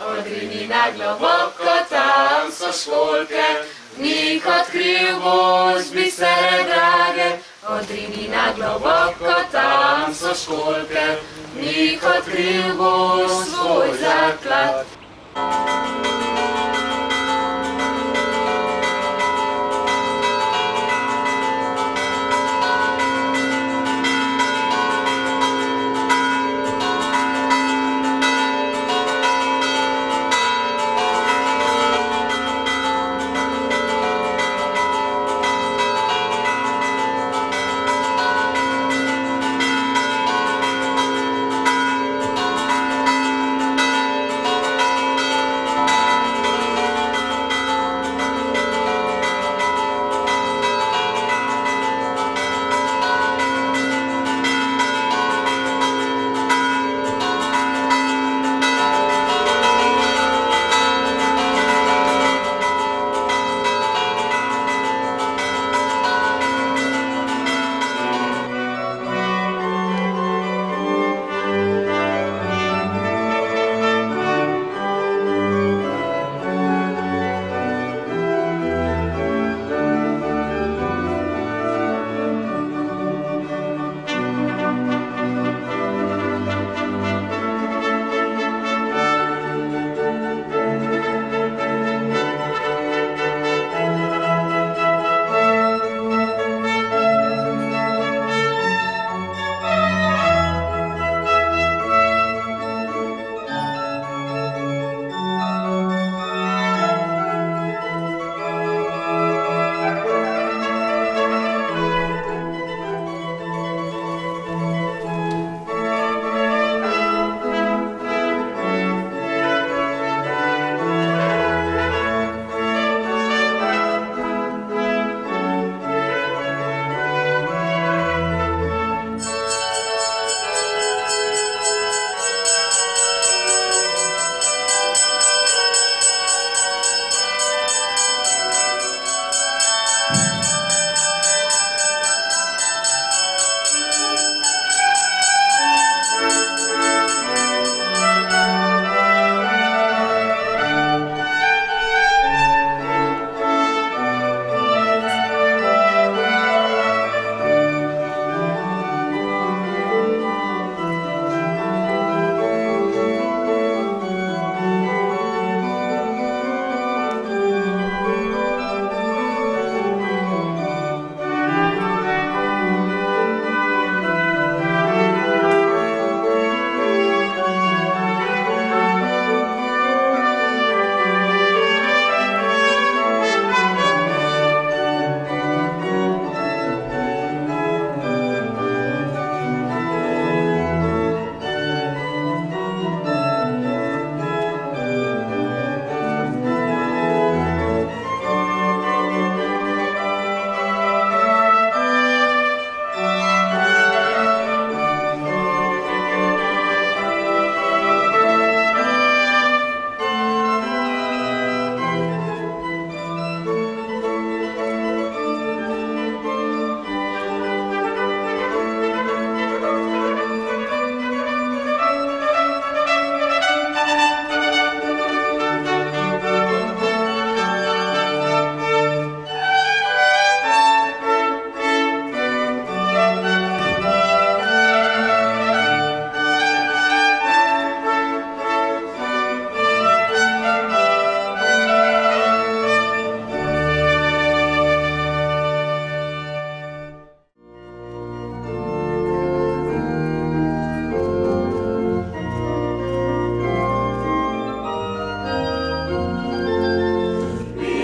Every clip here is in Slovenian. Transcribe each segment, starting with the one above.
Odrini naglo tam so školjke, njih odkril bo z bisere drage. Odrini naglo tam so školjke, njih odkril bo svoj zaklad.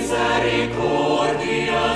misericordia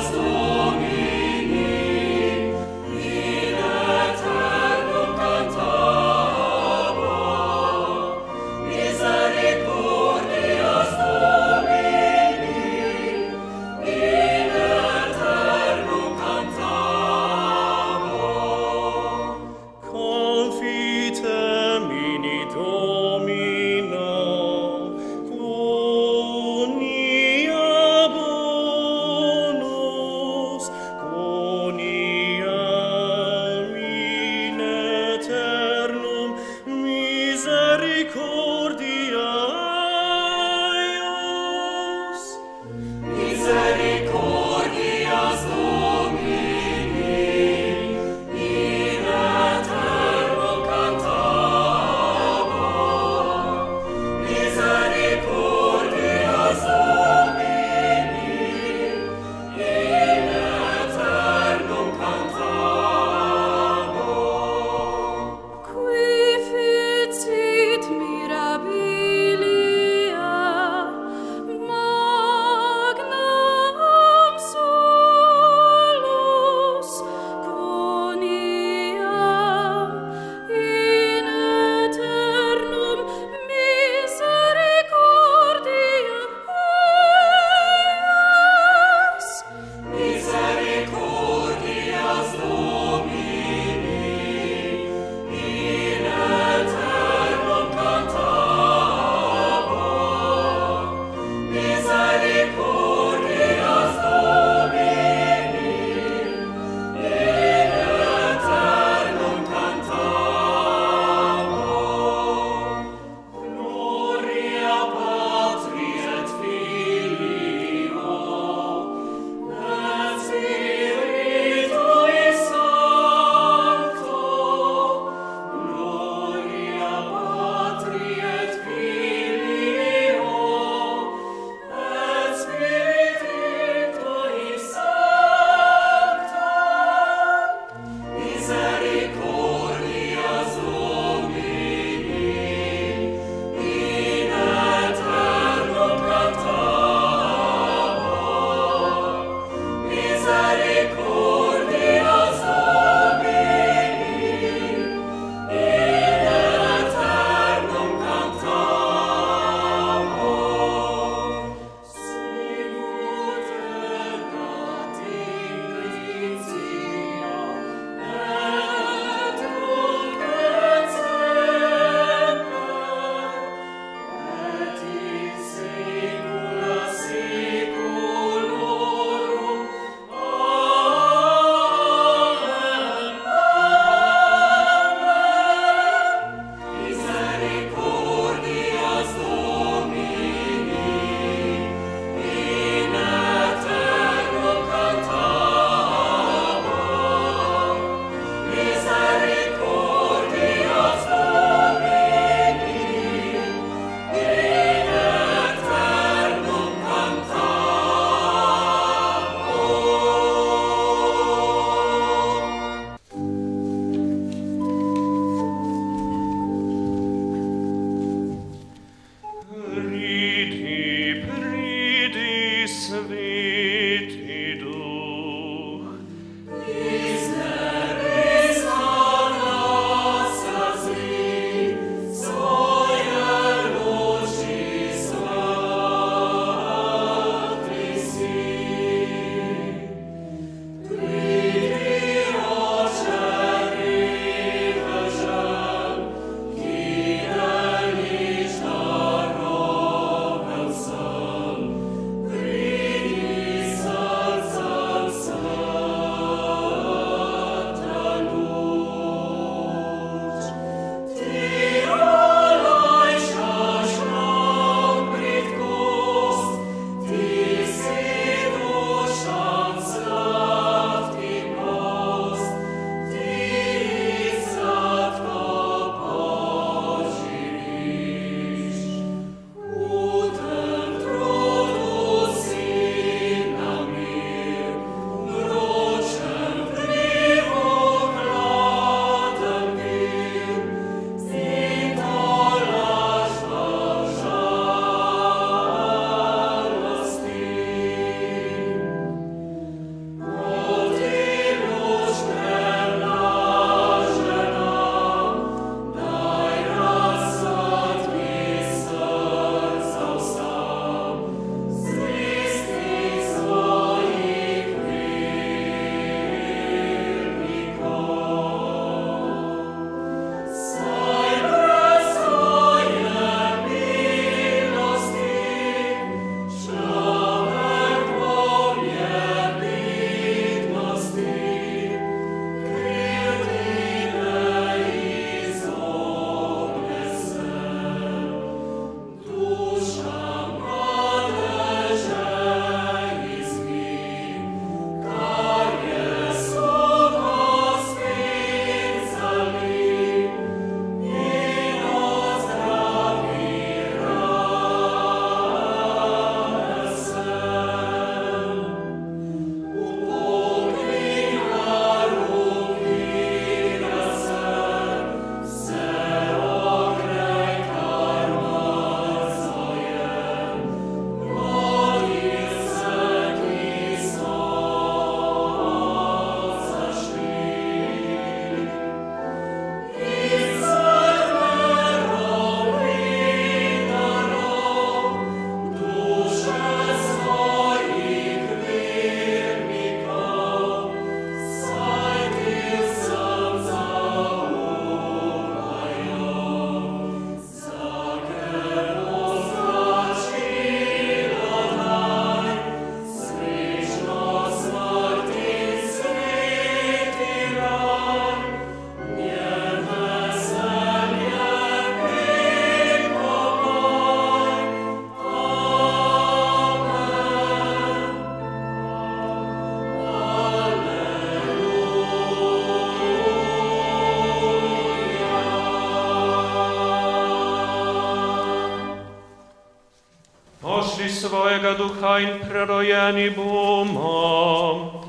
pošli svojega duha in prerojeni bomo.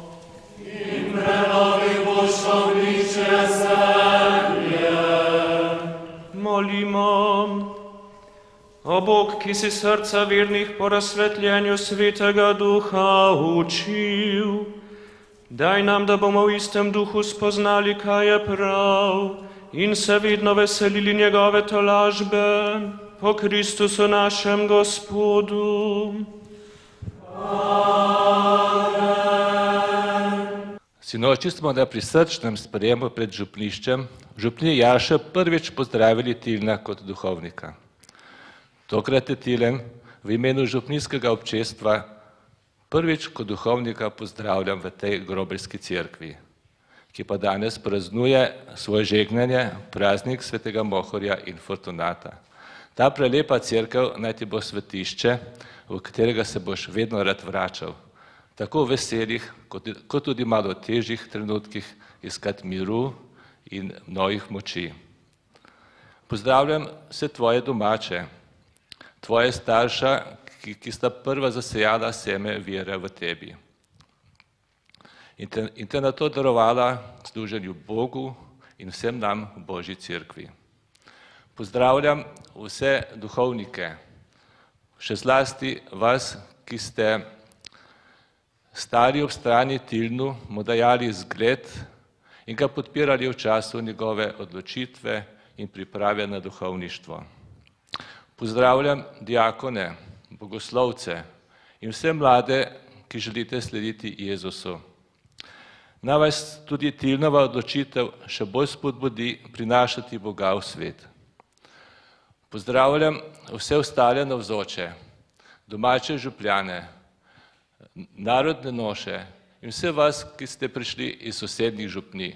In prenovi boš obličje zemlje. Molimo. O Bog, ki si srca vernih po razsvetljenju Svetega Duha učil, daj nam, da bomo v istem duhu spoznali, kaj je prav in se vedno veselili njegove tolažbe po Kristusu našem Gospodu. Sinoči smo na prisrčnem sprejemu pred župniščem v župniji Jarše prvič pozdravili Tilna kot duhovnika. Tokrat je Tilen v imenu župnijskega občestva prvič kot duhovnika pozdravljam v tej grobelski cerkvi, ki pa danes praznuje svoje žegnanje, praznik svetega Mohorja in Fortunata. Ta prelepa cerkev naj ti bo svetišče, v katerega se boš vedno rad vračal, tako v veselih, kot tudi malo težjih trenutkih iskati miru in novih moči. Pozdravljam vse tvoje domače, tvoje starša, ki sta prva zasejala seme vere v tebi. In te na to darovala služenju Bogu in vsem nam v Božji cerkvi. Pozdravljam vse duhovnike, še zlasti vas, ki ste stali ob strani Tilnu, mu dajali zgled in ga podpirali v času njegove odločitve in priprave na duhovništvo. Pozdravljam diakone, bogoslovce in vse mlade, ki želite slediti Jezusu. Naj vas tudi Tilnova odločitev še bolj spodbudi prinašati Boga v svet. Pozdravljam vse ostale navzoče, domače župljane, narodne noše in vse vas, ki ste prišli iz sosednjih župnij.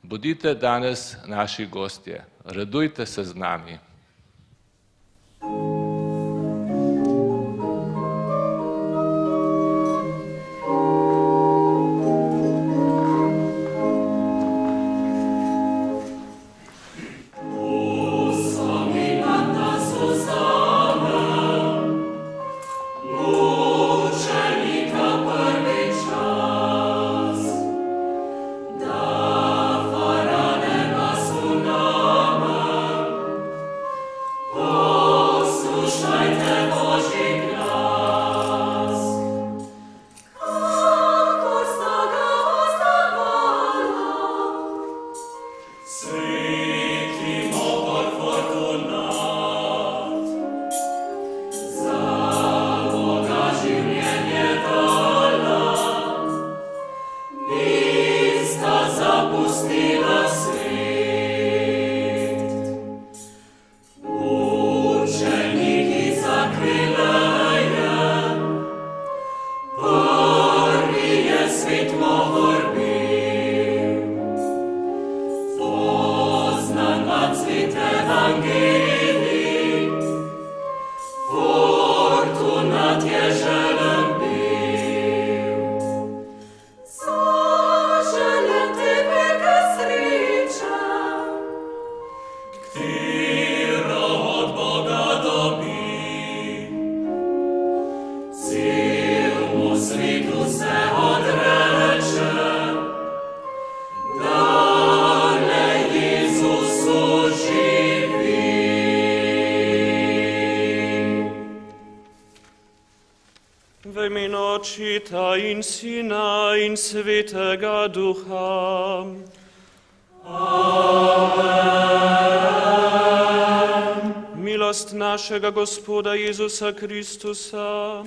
Bodite danes naši gostje, radujte se z nami. Očeta in Sina in Svetega Duha. Amen. Milost našega Gospoda Jezusa Kristusa,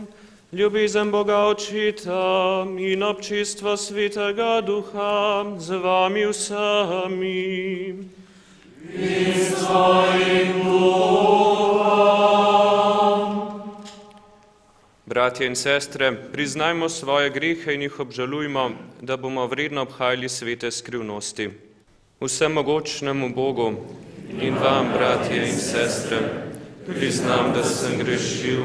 ljubezen Boga Očeta in občestvo Svetega Duha z vami vsemi. In s tvojim duhom. Bratje in sestre, priznajmo svoje grehe in jih obžalujmo, da bomo vredno obhajali svete skrivnosti. Vsemogočnemu Bogu in vam, bratje in sestre, priznam, da sem grešil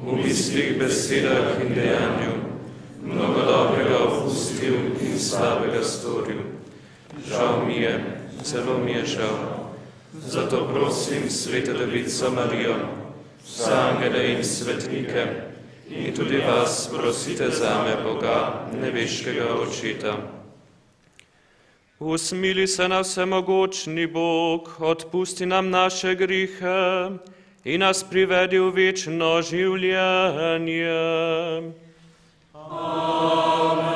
v mislih, besedah in dejanju, mnogo dobrega opustil in slabega storil. Žal mi je, zelo mi je žal. Zato prosim Sveto Devico Marijo, za angele i svetnike, i tudi vas prosite zame, Boga, nebeškega očeta. Usmili se na vsemogočni Bog, odpusti nam naše grihe i nas privedi v večno življenje. Amen.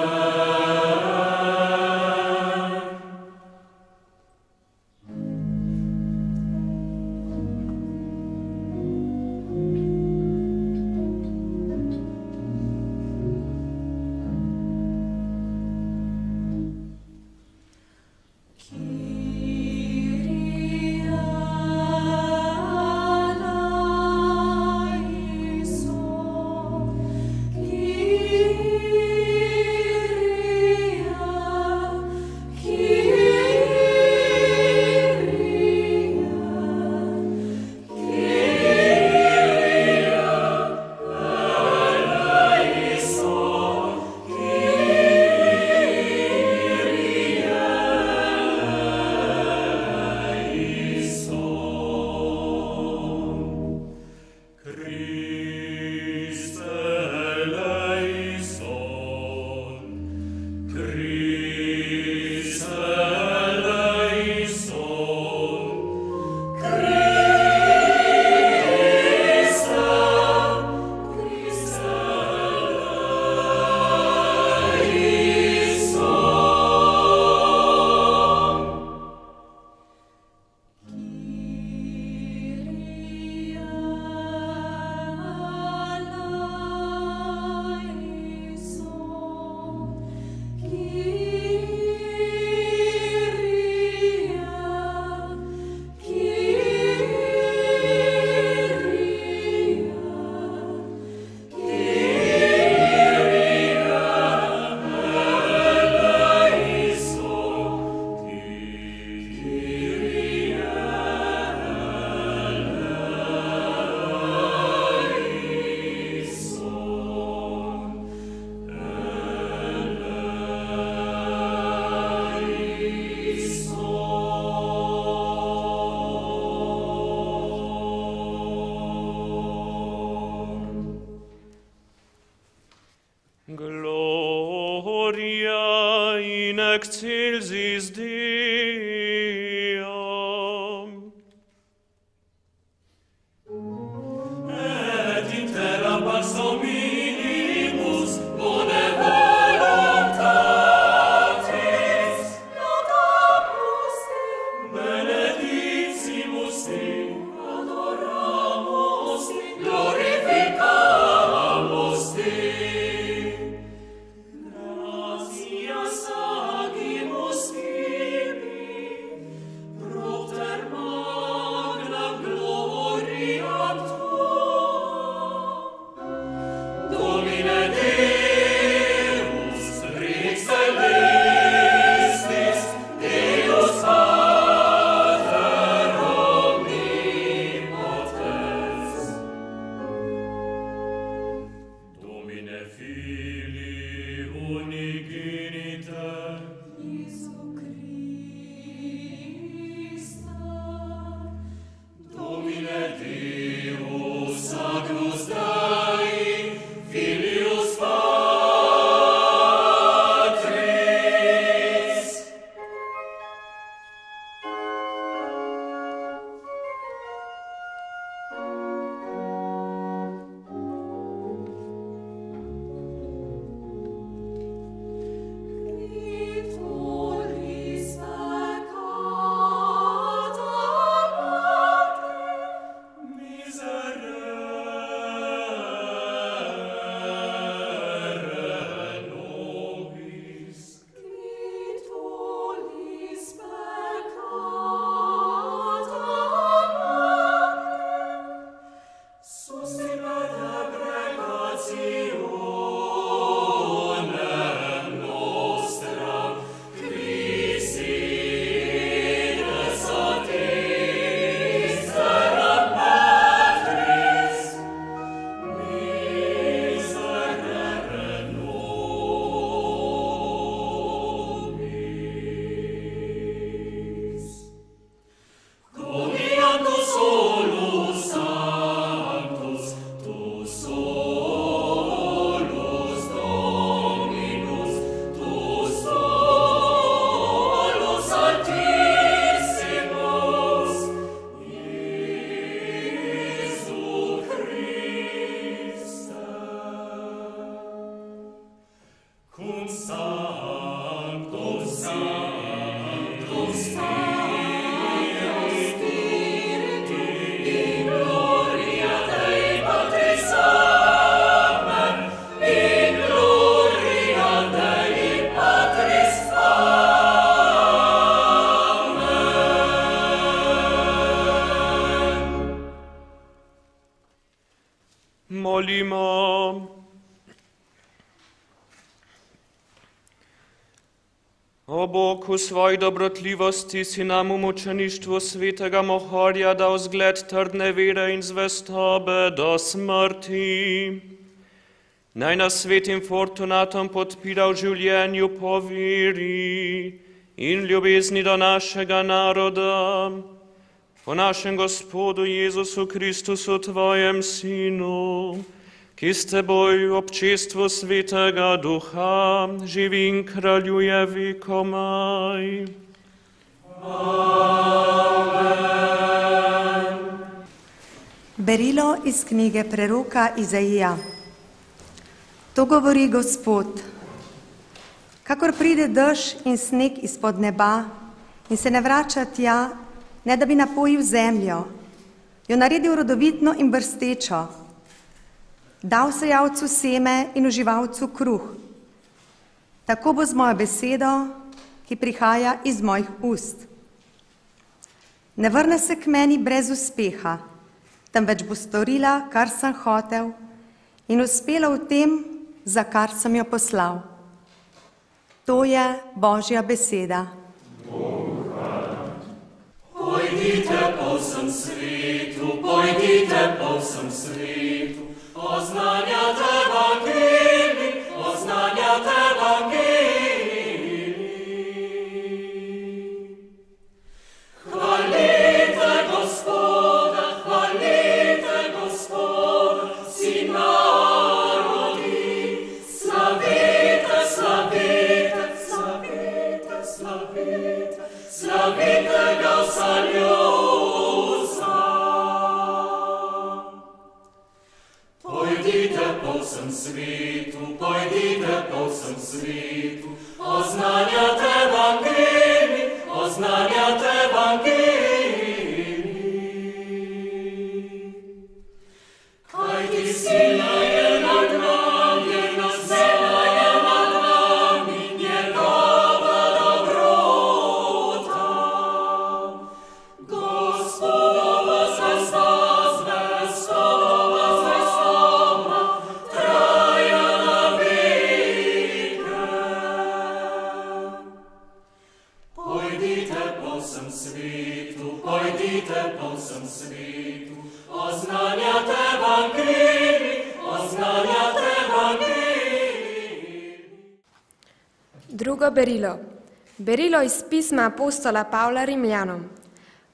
Gloria in excelsis Deo. Et in terra pars hominibus bone voluntatis laudamus te, benedicimus te, adoramus te, glorificamus te. Gratias agimus tibi, propter magna gloriam tua. Domine Deus, Rex celestis, Deus Pater omnipotens. Domine Filii unigenite, Iesu Christe. Domine Deus Agnus Dei, Filius Patris. Ritualis peccata morte, Molimo. O Bog, u svoj dobrotljivosti si nam u mučeništvu svetega Mohorja dal zgled trdne vere in zvestobe do smrti. Naj nas svetim Fortunatom podpira v življenju po veri in ljubezni do našega naroda. Po našem Gospodu Jezusu Kristusu, Tvojem Sinu, ki s Teboj v občestvu Svetega Duha živi in kraljuje vekomaj. Amen. Berilo iz knjige preroka Izaija. To govori Gospod. Kakor pride dež in sneg izpod neba in se ne vrača tja, ne da bi napojil zemljo, jo naredil rodovitno in brstečo, dal sejalcu seme in uživalcu kruh. Tako bo z mojo besedo, ki prihaja iz mojih ust. Ne vrne se k meni brez uspeha, temveč bo storila, kar sem hotel, in uspela v tem, za kar sem jo poslal. To je Božja beseda. Pojdite po vsem svetu, pojdite po vsem svetu, oznanjate evangelij, oznanjate evangelij. Hvalite Gospoda, vsi narodi, slavite, slavite, slavite, slavite, slavite ga vsa ljudstva. Pojdite po vsem svetu, oznanjate evangelij, oznanjate evangelij. Kajti sila je nad nami, sila je nad nami, njegova dobrota. Gospodova zvezda, zvezdova zvezdova, traja na veke. Pojdite po vsem svetu, oznanjate evangelij, oznanjate evangelij. Drugo berilo. Berilo iz pisma apostola Pavla Rimljanom.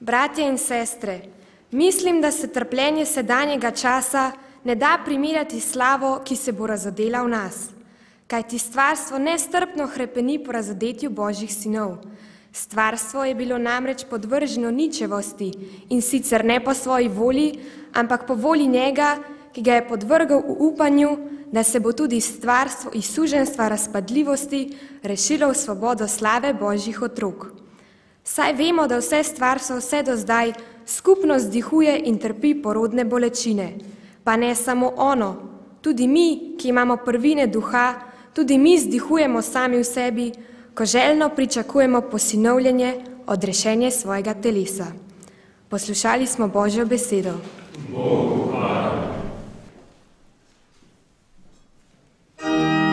Bratje in sestre, mislim, da se trpljenje sedanjega časa ne da primerjati slavo, ki se bo razodela v nas. Kajti stvarstvo nestrpno hrepeni po razodetju Božjih sinov. Stvarstvo je bilo namreč podvrženo ničevosti in sicer ne po svoji volji, ampak po volji njega, ki ga je podvrgal v upanju, da se bo tudi stvarstvo iz suženjstva razpadljivosti rešilo v svobodo slave Božjih otrok. Saj vemo, da vse stvarstvo vse do zdaj skupno vzdihuje in trpi porodne bolečine. Pa ne samo ono, tudi mi, ki imamo prvine duha, tudi mi vzdihujemo sami v sebi, ko željno pričakujemo posinovljenje, odrešenje svojega telesa. Poslušali smo Božjo besedo. Bogu hvala. Alleluja.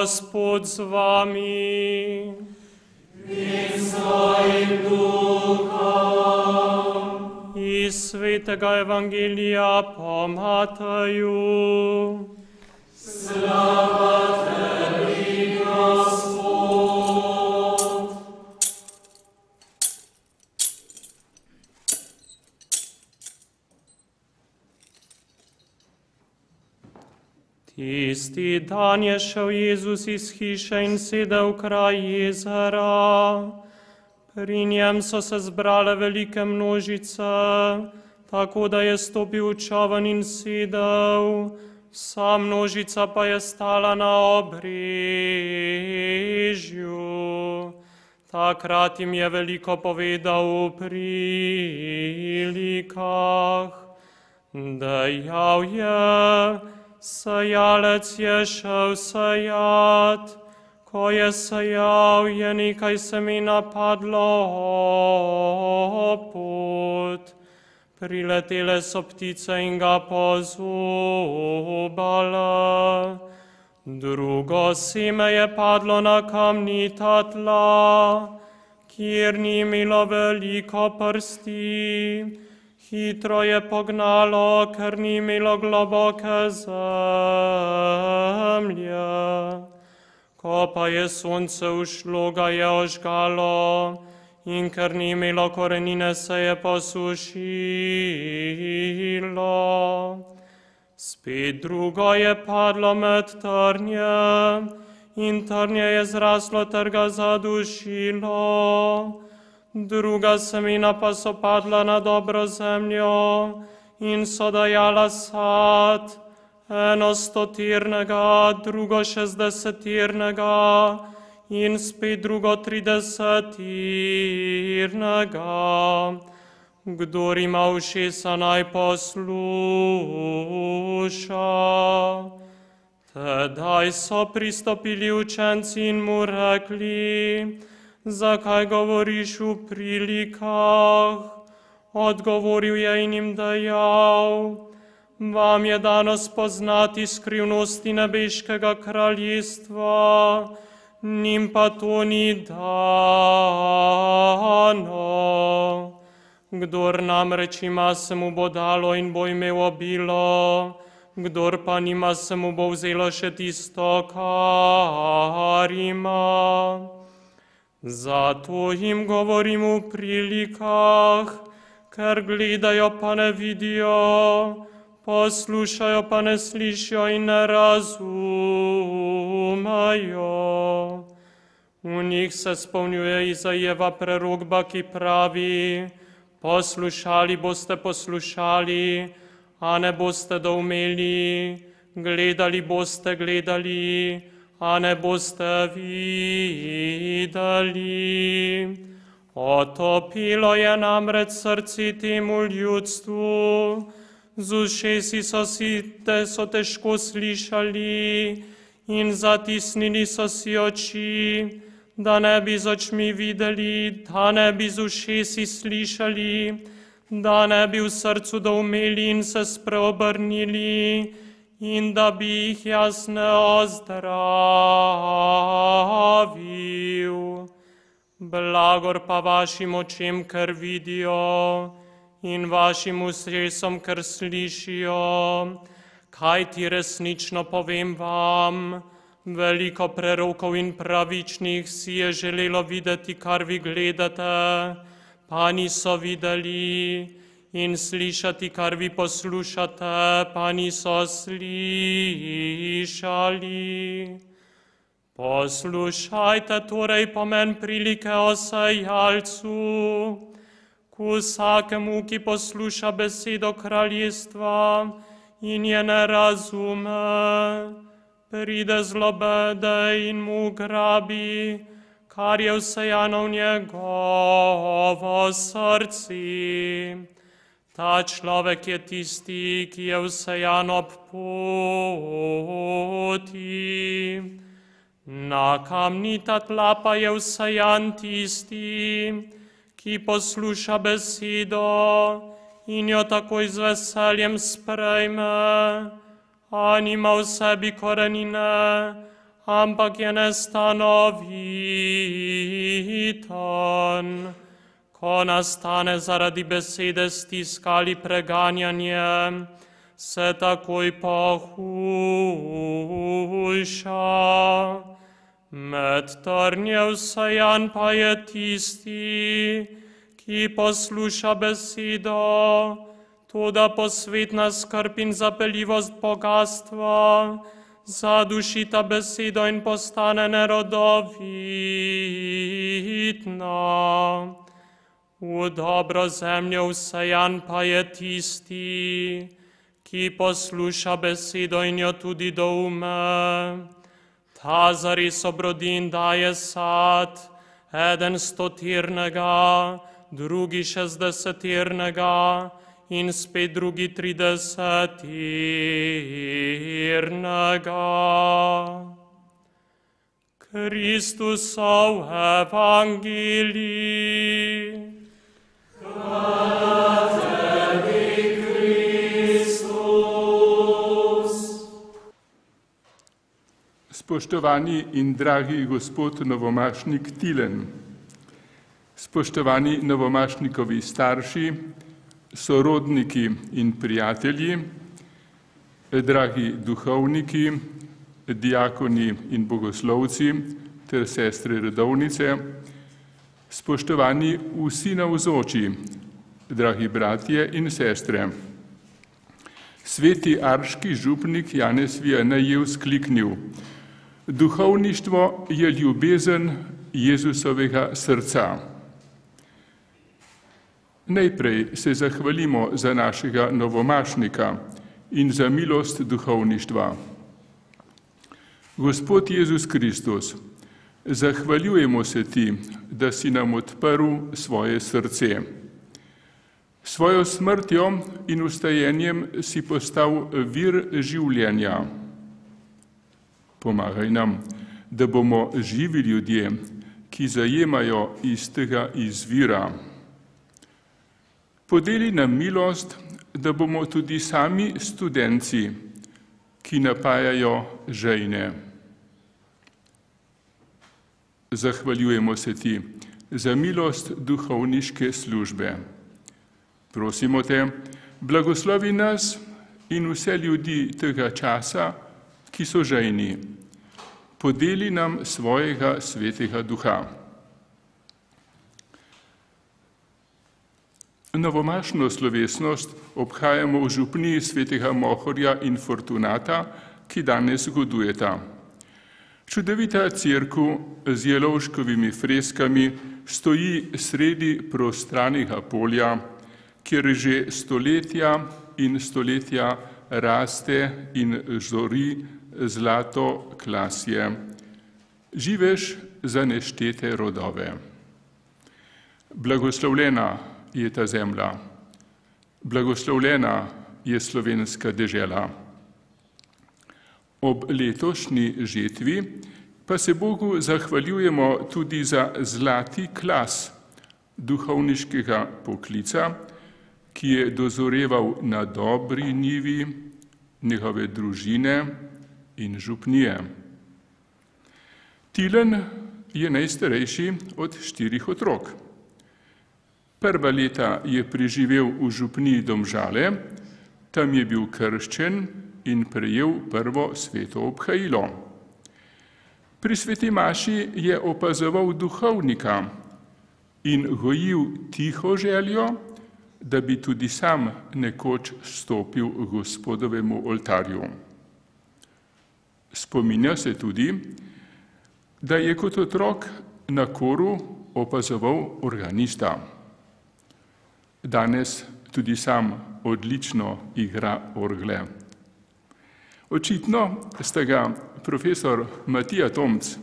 Gospod z vami. Iz svetega Evangelija po Mateju. Slava tebi, Gospod. Tisti dan je šel Jezus iz hiše in sedel kraj jezera. Pri njem so se zbrale velike množice, tako da je stopil v čoln in sedel. Vsa množica pa je stala na obrežju. Takrat jim je veliko povedal v prilikah. Dejal je, sejalec je šel sejat. Ko je sejal, je nekaj semena padlo ob pot. Priletele so ptice in ga pozobale. Drugo seme je padlo na kamnita tla, kjer ni imelo veliko prsti. Hitro je pognalo, ker ni imelo globoke zemlje. Ko pa je sonce ušlo, ga je ožgalo, in ker ni imelo korenine, se je posušilo. Spet drugo je padlo med trnje, in trnje je zraslo ter ga zadušilo. Druga semena pa so padla na dobro zemljo in so dajala sad, eno 100-tirnega, drugo 60-tirnega in spet drugo 30-tirnega. Kdor ima ušesa, naj posluša. Tedaj so pristopili učenci in mu rekli: zakaj govoriš v prilikah? Odgovoril je in jim dejal: vam je dano spoznati skrivnosti nebeškega kraljestva, njim pa to ni dano. Kdor namreč ima, se mu bo dalo in bo imel obilo, kdor pa nima, se mu bo vzelo še tisto, kar ima. Zato jim govorim v prilikah, ker gledajo pa ne vidijo, poslušajo pa ne slišijo in ne razumejo. V njih se spolnjuje Izajeva prerokba, ki pravi: poslušali boste poslušali, a ne boste doumeli, gledali boste gledali, a ne boste videli. Otopilo je namreč srce temu ljudstvu, z ušesi so težko slišali in zatisnili so si oči, da ne bi z očmi videli, da ne bi z ušesi slišali, da ne bi v srcu doumeli in se spreobrnili, in da bi jih jaz ne ozdravil. Blagor pa vašim očem, ker vidijo, in vašim ušesom, ker slišijo. Kajti resnično povem vam, veliko prerokov in pravičnih si je želelo videti, kar vi gledate, pa niso videli, in slišati, kar vi poslušate, pa niso slišali. Poslušajte torej pomen prilike o sejalcu. K vsakemu, ki posluša besedo kraljestva in je ne razume, pride zlobede in mu grabi, kar je vsejano v njegovo srce. Ta človek je tisti, ki je vsejan ob poti. Na kamnita tla pa je vsejan tisti, ki posluša besedo in jo takoj z veseljem sprejme, a nima v sebi korenine, ampak je nestanoviten. Ko nastane zaradi besede stiska ali preganjanje, se takoj pohujša. Med trnje vsejan pa je tisti, ki posluša besedo, toda posvetna skrb in zapeljivost bogatstva zadušita besedo in postane nerodovitna. V dobro zemljo vsejan pa je tisti, ki posluša besedo in jo tudi doume. Ta zares obrodi in daje sad, eden 100-tirnega, drugi 60-tirnega in spet drugi 30-tirnega. Kristusov evangelij. Spoštovani in dragi gospod novomašnik Tilen, spoštovani novomašnikovi starši, sorodniki in prijatelji, dragi duhovniki, diakoni in bogoslovci ter sestre redovnice, spoštovani vsi navzoči, dragi bratje in sestre. Sveti arški župnik Janez Vianney je vzkliknil: duhovništvo je ljubezen Jezusovega srca. Najprej se zahvalimo za našega novomašnika in za milost duhovništva. Gospod Jezus Kristus, zahvaljujemo se ti, da si nam odprl svoje srce. Svojo smrtjo in vstajenjem si postal vir življenja. Pomagaj nam, da bomo živi ljudje, ki zajemajo iz tega izvira. Podeli nam milost, da bomo tudi sami studenci, ki napajajo žejne. Zahvaljujemo se ti za milost duhovniške službe. Prosimo te, blagoslovi nas in vse ljudi tega časa, ki so žejni. Podeli nam svojega svetega duha. Novomašno slovesnost obhajamo v župniji svetega Mohorja in Fortunata, ki danes godujeta. Čudovita cerkev z jelovškovimi freskami stoji sredi prostranega polja, kjer že stoletja in stoletja raste in zori zlato klasje. Živež za neštete rodove. Blagoslovljena je ta zemlja, blagoslovljena je slovenska dežela. Ob letošnji žetvi pa se Bogu zahvaljujemo tudi za zlati klas duhovniškega poklica, ki je dozoreval na dobri njivi njegove družine in župnije. Tilen je najstarejši od 4 otrok. Prva leta je preživel v župniji Domžale, tam je bil krščen in prejel prvo sveto obhajilo. Pri sveti maši je opazoval duhovnika in gojil tiho željo, da bi tudi sam nekoč stopil k Gospodovemu oltarju. Spominja se tudi, da je kot otrok na koru opazoval organista. Danes tudi sam odlično igra orgle. Očitno sta ga profesor Matija Tomc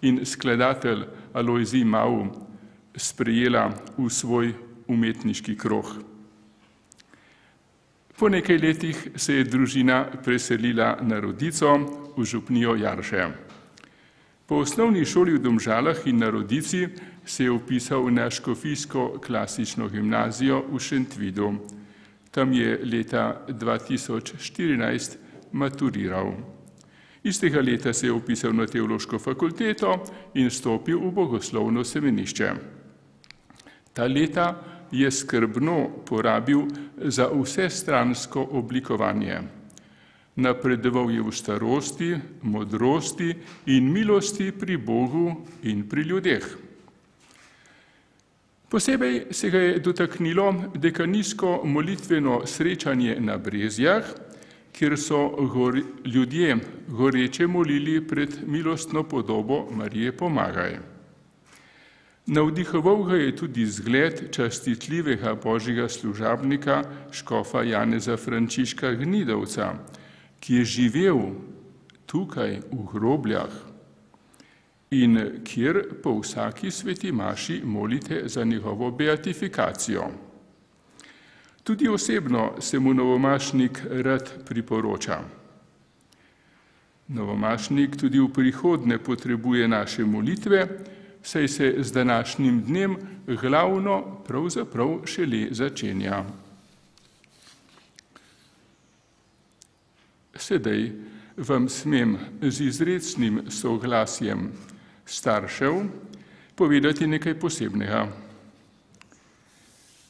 in skladatelj Alojzij Mau sprejela v svoj umetniški krog. Po nekaj letih se je družina preselila na Rodico v župnijo Jarše. Po osnovni šoli v Domžalah in na Rodici se je vpisal na škofijsko klasično gimnazijo v Šentvidu. Tam je leta 2014 maturiral. Istega leta se je vpisal na teološko fakulteto in stopil v bogoslovno semenišče. Ta leta je skrbno porabil za vsestransko oblikovanje. Napredoval je v starosti, modrosti in milosti pri Bogu in pri ljudeh. Posebej se ga je dotaknilo dekanijsko molitveno srečanje na Brezjah, kjer so ljudje goreče molili pred milostno podobo Marije Pomagaj. Navdihoval ga je tudi zgled častitljivega božjega služabnika škofa Janeza Frančiška Gnidovca, ki je živel tukaj v Grobljah in kjer po vsaki sveti maši molite za njegovo beatifikacijo. Tudi osebno se mu novomašnik rad priporoča. Novomašnik tudi v prihodnje potrebuje naše molitve, saj se z današnjim dnem glavno pravzaprav šele začenja. Sedaj vam smem z izrecnim soglasjem staršev povedati nekaj posebnega.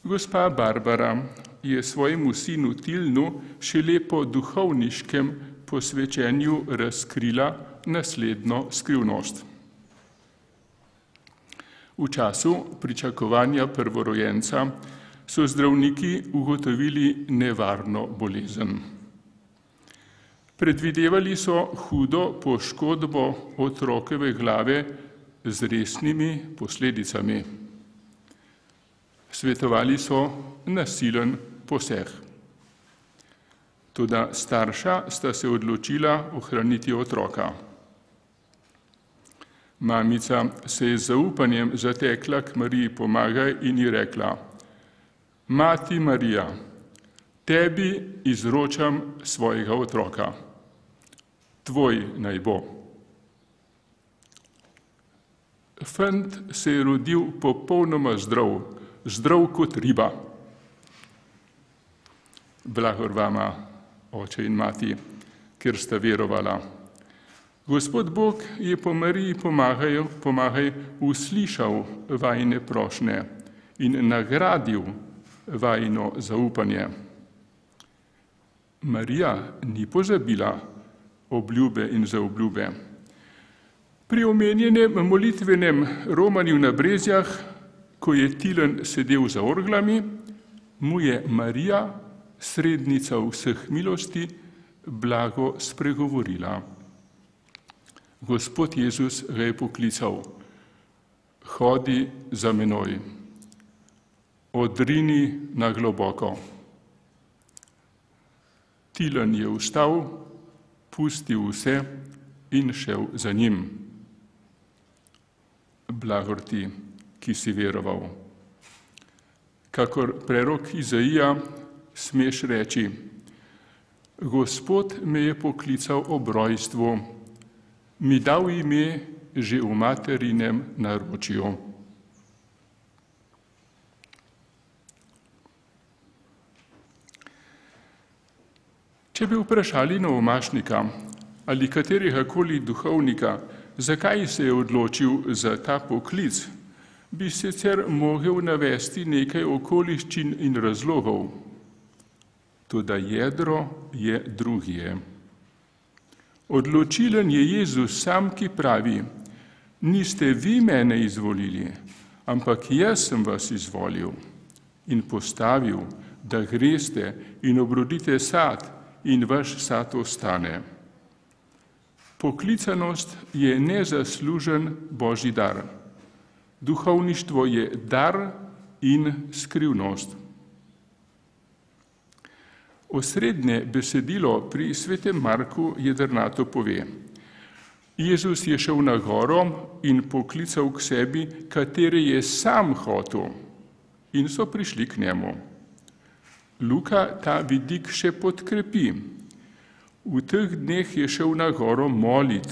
Gospa Barbara je svojemu sinu Tilnu šele po duhovniškem posvečenju razkrila naslednjo skrivnost. V času pričakovanja prvorojenca so zdravniki ugotovili nevarno bolezen. Predvidevali so hudo poškodbo otrokove glave z resnimi posledicami. Svetovali so nasilen poseg. Toda starša sta se odločila ohraniti otroka. Mamica se je z zaupanjem zatekla k Mariji Pomagaj in ji rekla: Mati Marija, tebi izročam svojega otroka. Tvoj naj bo. Fant se je rodil popolnoma zdrav, zdrav kot riba. Blagor vama, oče in mati, ker sta verovala. Gospod Bog je po Mariji Pomagaj uslišal vajine prošnje in nagradil vajino zaupanje. Marija ni pozabila obljube in zaobljube. Pri omenjenem molitvenem romanju na Brezjah, ko je Tilen sedel za orglami, mu je Marija, srednica vseh milosti, blago spregovorila. Gospod Jezus ga je poklical: Hodi za menoj, odrini na globoko. Tilen je vstal, pustil vse in šel za njim. Blagor ti, ki si veroval. Kakor prerok Izaija smeš reči: Gospod me je poklical ob rojstvu, mi dal ime že v materinem naročju. Če bi vprašali novomašnika ali kateregakoli duhovnika, zakaj se je odločil za ta poklic, bi sicer mogel navesti nekaj okoliščin in razlogov. Toda jedro je drugje. Odločilen je Jezus sam, ki pravi: Niste vi mene izvolili, ampak jaz sem vas izvolil in postavil, da greste in obrodite sad in vaš sad ostane. Poklicanost je nezaslužen božji dar. Duhovništvo je dar in skrivnost. Osrednje besedilo pri svetem Marku jedrnato pove: Jezus je šel na goro in poklical k sebi, katere je sam hotel, in so prišli k njemu. Luka ta vidik še podkrepi. V teh dneh je šel na goro molit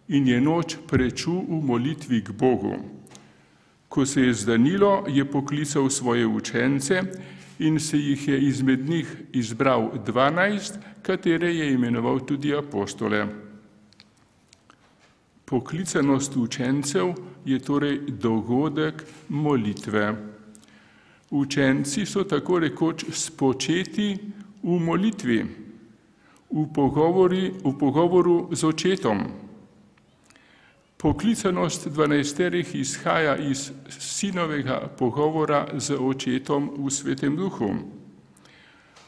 in je noč prečul v molitvi k Bogu. Ko se je zdanilo, je poklical svoje učence in se jih je izmed njih izbral 12, katere je imenoval tudi apostole. Poklicanost učencev je torej dogodek molitve. Učenci so tako rekoč spočeti v molitvi, v pogovoru z očetom. Poklicanost 12 izhaja iz sinovega pogovora z očetom v Svetem Duhu.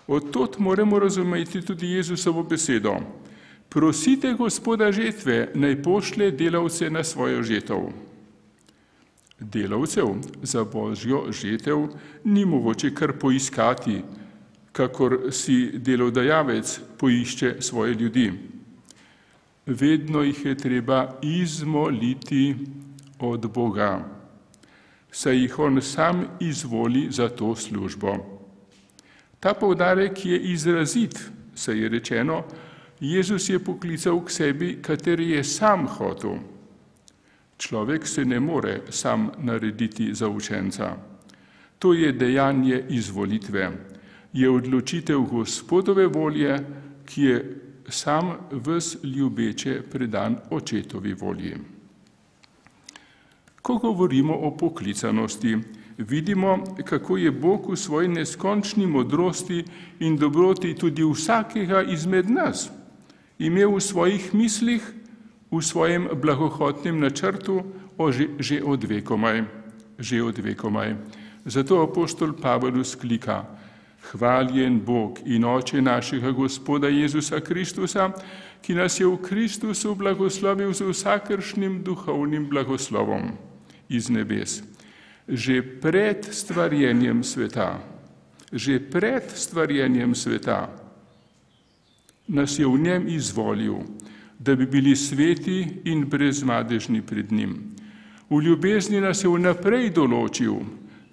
Od tod moramo razumeti tudi Jezusovo besedo. Prosite Gospoda žetve, naj pošlje delavce na svojo žetev. Delavcev za Božjo žetev ni mogoče kar poiskati, kakor si delodajalec poišče svoje ljudi. Vedno jih je treba izmoliti od Boga, saj jih on sam izvoli za to službo. Ta poudarek je izrazit, saj je rečeno, Jezus je poklical k sebi, kateri je sam hotel. Človek se ne more sam narediti za učenca. To je dejanje izvolitve, je odločitev Gospodove volje, ki je sam ves ljubeče predan očetovi volji. Ko govorimo o poklicanosti, vidimo, kako je Bog v svoji neskončni modrosti in dobroti tudi vsakega izmed nas imel v svojih mislih, v svojem blagohotnem načrtu že od vekomaj. Zato apostol Pavel vzklika: Hvaljen Bog in Oče našega Gospoda Jezusa Kristusa, ki nas je v Kristusu blagoslovil z vsakršnim duhovnim blagoslovom iz nebes. Že pred stvarjenjem sveta nas je v njem izvolil, da bi bili sveti in brezmadežni pred njim. V ljubezni nas je vnaprej določil,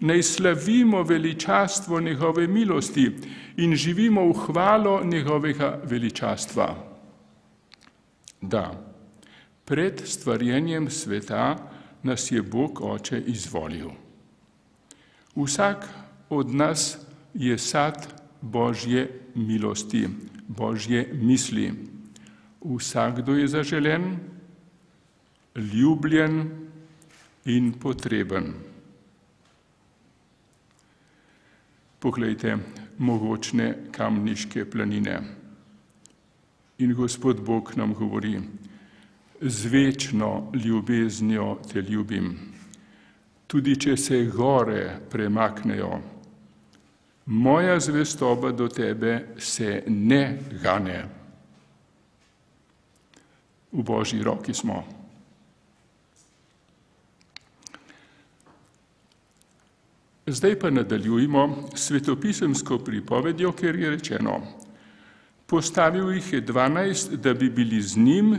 naj slavimo veličastvo njegove milosti in živimo v hvalo njegovega veličastva. Da, pred stvarjenjem sveta nas je Bog Oče izvolil. Vsak od nas je sad Božje milosti, Božje misli. Vsakdo je zaželen, ljubljen in potreben. Poglejte mogočne kamniške planine. In Gospod Bog nam govori: z večno ljubeznijo te ljubim, tudi če se gore premaknejo. Moja zvestoba do tebe se ne gane. V Božji roki smo. Zdaj pa nadaljujemo svetopisemsko pripovedjo, ker je rečeno: postavil jih je 12, da bi bili z njim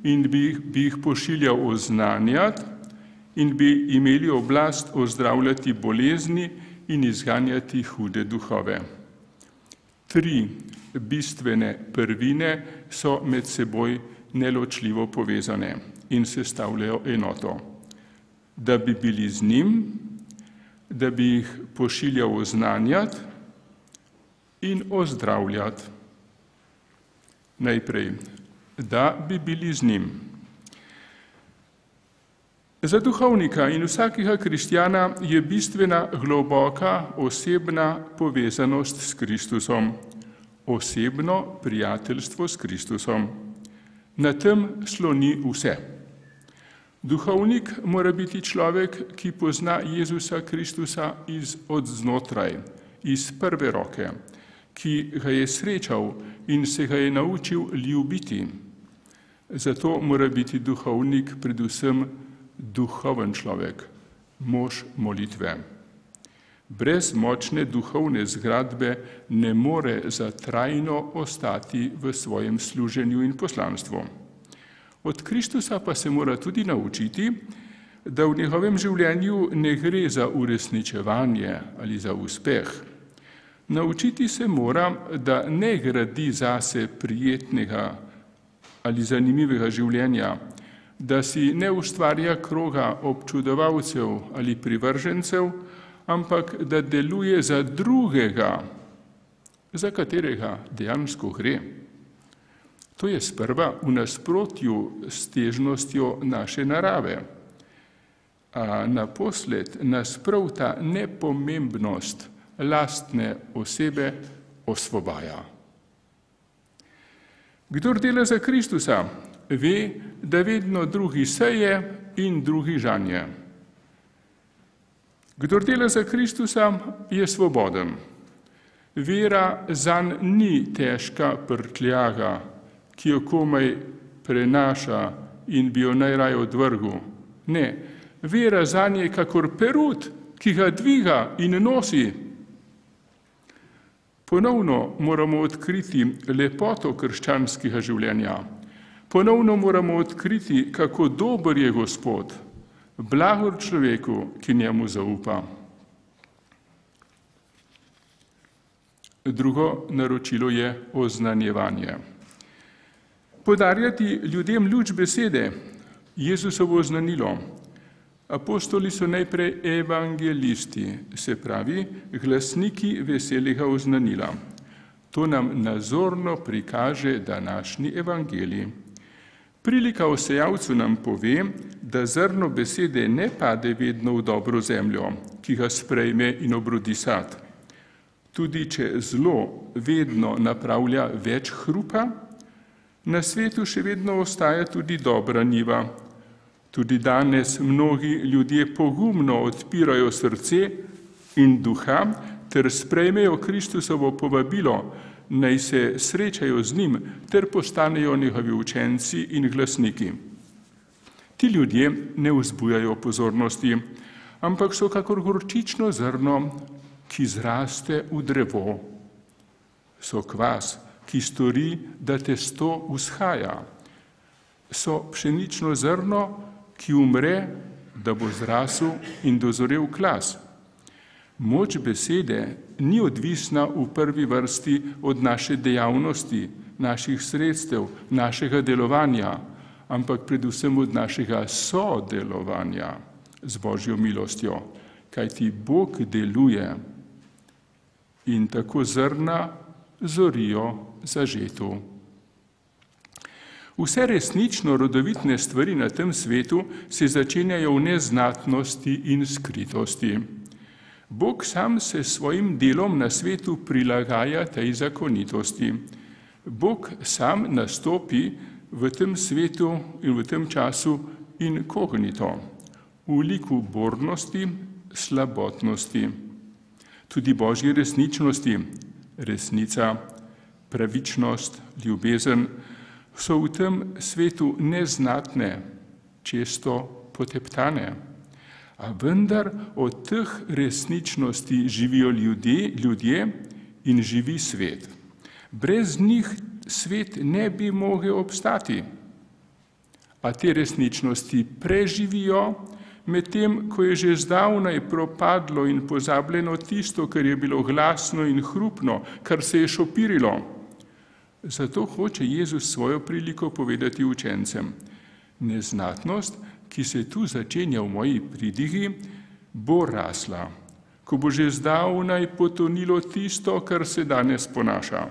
in bi jih pošiljal oznanjati in bi imeli oblast ozdravljati bolezni in izganjati hude duhove. 3 bistvene prvine so med seboj neločljivo povezane in sestavljajo enoto. Da bi bili z njim, da bi jih pošiljal oznanjati in ozdravljati. Najprej, da bi bili z njim. Za duhovnika in vsakega kristjana je bistvena globoka osebna povezanost s Kristusom, osebno prijateljstvo s Kristusom. Na tem sloni vse. Duhovnik mora biti človek, ki pozna Jezusa Kristusa od znotraj, iz prve roke, ki ga je srečal in se ga je naučil ljubiti. Zato mora biti duhovnik predvsem duhoven človek, mož molitve. Brez močne duhovne zgradbe ne more zatrajno ostati v svojem služenju in poslanstvu. Od Kristusa pa se mora tudi naučiti, da v njegovem življenju ne gre za uresničevanje ali za uspeh. Naučiti se mora, da ne gradi zase prijetnega ali zanimivega življenja, da si ne ustvarja kroga občudovalcev ali privržencev, ampak da deluje za drugega, za katerega dejansko gre. To je sprva v nasprotju s težnostjo naše narave. A naposled nas prav ta nepomembnost lastne osebe osvobaja. Kdor dela za Kristusa, ve, da vedno drugi seje in drugi žanje. Kdor dela za Kristusa, je svoboden. Vera zanj ni težka prtljaga, ki jo komaj prenaša in bi jo najraje odvrgel. Ne, vera zanj je kakor perut, ki ga dviga in nosi. Ponovno moramo odkriti lepoto krščanskega življenja. Ponovno moramo odkriti, kako dober je Gospod, blagor človeku, ki njemu zaupa. Drugo naročilo je oznanjevanje. Podarjati ljudem luč besede, Jezusovo oznanilo. Apostoli so najprej evangelisti, se pravi glasniki veselega oznanila. To nam nazorno prikaže današnji evangelij. Prilika o sejavcu nam pove, da zrno besede ne pade vedno v dobro zemljo, ki ga sprejme in obrodi sad. Tudi če zlo vedno napravlja več hrupa, na svetu še vedno ostaja tudi dobra njiva. Tudi danes mnogi ljudje pogumno odpirajo srce in duha ter sprejmejo Kristusovo povabilo, naj se srečajo z njim ter postanejo njegovi učenci in glasniki. Ti ljudje ne vzbujajo pozornosti, ampak so kakor gorčično zrno, ki zraste v drevo. So kvas, ki stori, da testo vzhaja. So pšenično zrno, ki umre, da bo zrasel in dozorel klas. Moč besede ni odvisna v prvi vrsti od naše dejavnosti, naših sredstev, našega delovanja, ampak predvsem od našega sodelovanja z Božjo milostjo, kajti Bog deluje in tako zrna zorijo zažetu. Vse resnično rodovitne stvari na tem svetu se začenjajo v neznatnosti in skritosti. Bog sam se svojim delom na svetu prilagaja tej zakonitosti. Bog sam nastopi v tem svetu in v tem času inkognito, v liku bornosti, slabotnosti. Tudi Božje resničnosti, resnica, pravičnost, ljubezen, so v tem svetu neznatne, često poteptane. A vendar od teh resničnosti živijo ljudje in živi svet. Brez njih svet ne bi mogel obstati. A te resničnosti preživijo, medtem ko je že zdavnaj propadlo in pozabljeno tisto, kar je bilo glasno in hrupno, kar se je šopirilo. Zato hoče Jezus svojo priliko povedati učencem. Neznatnost, ki se tu začenja v moji pridigi, bo rasla, ko bo že zdavnaj potonilo tisto, kar se danes ponaša.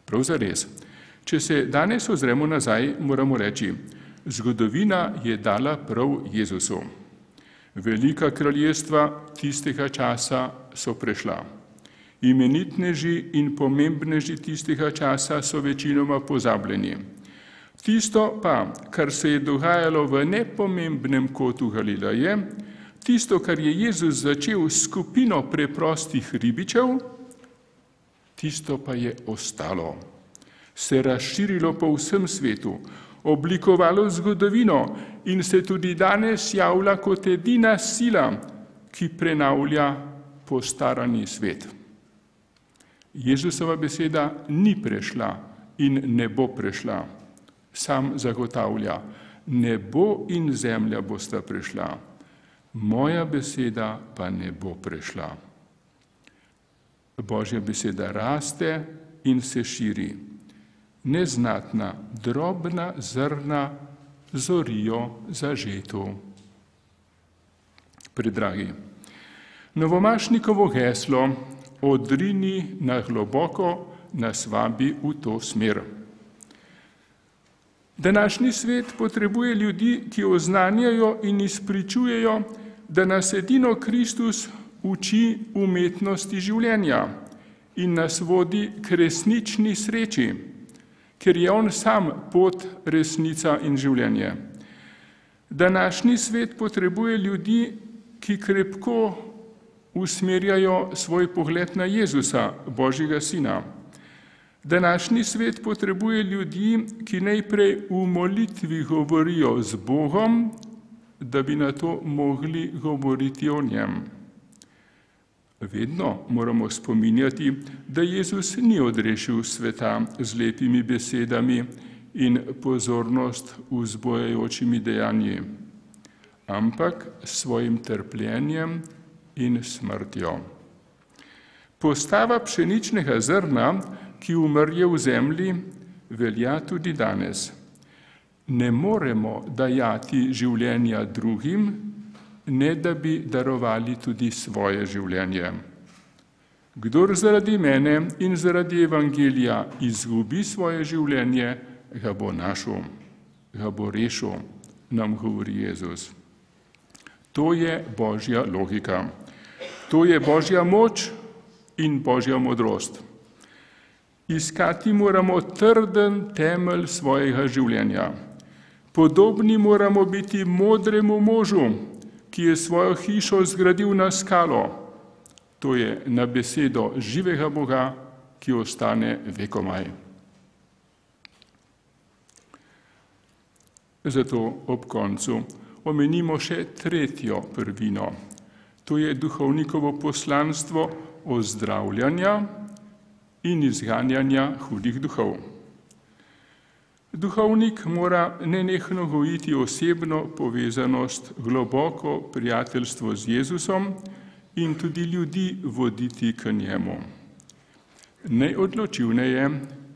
Prav zares, če se danes ozremo nazaj, moramo reči, zgodovina je dala prav Jezusu. Velika kraljestva tistega časa so prešla. Imenitneži in pomembneži tistega časa so večinoma pozabljeni. Tisto pa, kar se je dogajalo v nepomembnem kotu Galileje, tisto, kar je Jezus začel s skupino preprostih ribičev, tisto pa je ostalo. Se razširilo po vsem svetu, oblikovalo zgodovino in se tudi danes javlja kot edina sila, ki prenavlja postarani svet. Jezusova beseda ni prešla in ne bo prešla. Sam zagotavlja, nebo in zemlja bosta prešla. Moja beseda pa ne bo prešla. Božja beseda raste in se širi. Neznatna, drobna zrna zorijo zažetu. Predragi, novomašnikovo geslo Odrini na globoko nas vabi v to smer. Današnji svet potrebuje ljudi, ki oznanjajo in izpričujejo, da nas edino Kristus uči umetnosti življenja in nas vodi k resnični sreči, ker je on sam pot, resnica in življenje. Današnji svet potrebuje ljudi, ki krepko usmerjajo svoj pogled na Jezusa, Božjega Sina. Današnji svet potrebuje ljudi, ki najprej v molitvi govorijo z Bogom, da bi na to mogli govoriti o njem. Vedno moramo spominjati, da Jezus ni odrešil sveta z lepimi besedami in pozornost vzbujajočimi dejanji, ampak s svojim trpljenjem in smrtjo. Postava pšeničnega zrna, ki umrje v zemlji, velja tudi danes. Ne moremo dajati življenja drugim, ne da bi darovali tudi svoje življenje. Kdor zaradi mene in zaradi evangelija izgubi svoje življenje, ga bo našel, ga bo rešil, nam govori Jezus. To je Božja logika. To je Božja moč in Božja modrost. Iskati moramo trden temelj svojega življenja. Podobni moramo biti modremu možu, ki je svojo hišo zgradil na skalo. To je na besedo živega Boga, ki ostane vekomaj. Zato ob koncu omenimo še tretjo prvino. To je duhovnikovo poslanstvo ozdravljanja in izganjanja hudih duhov. Duhovnik mora nenehno gojiti osebno povezanost, globoko prijateljstvo z Jezusom in tudi ljudi voditi k njemu. Najodločivneje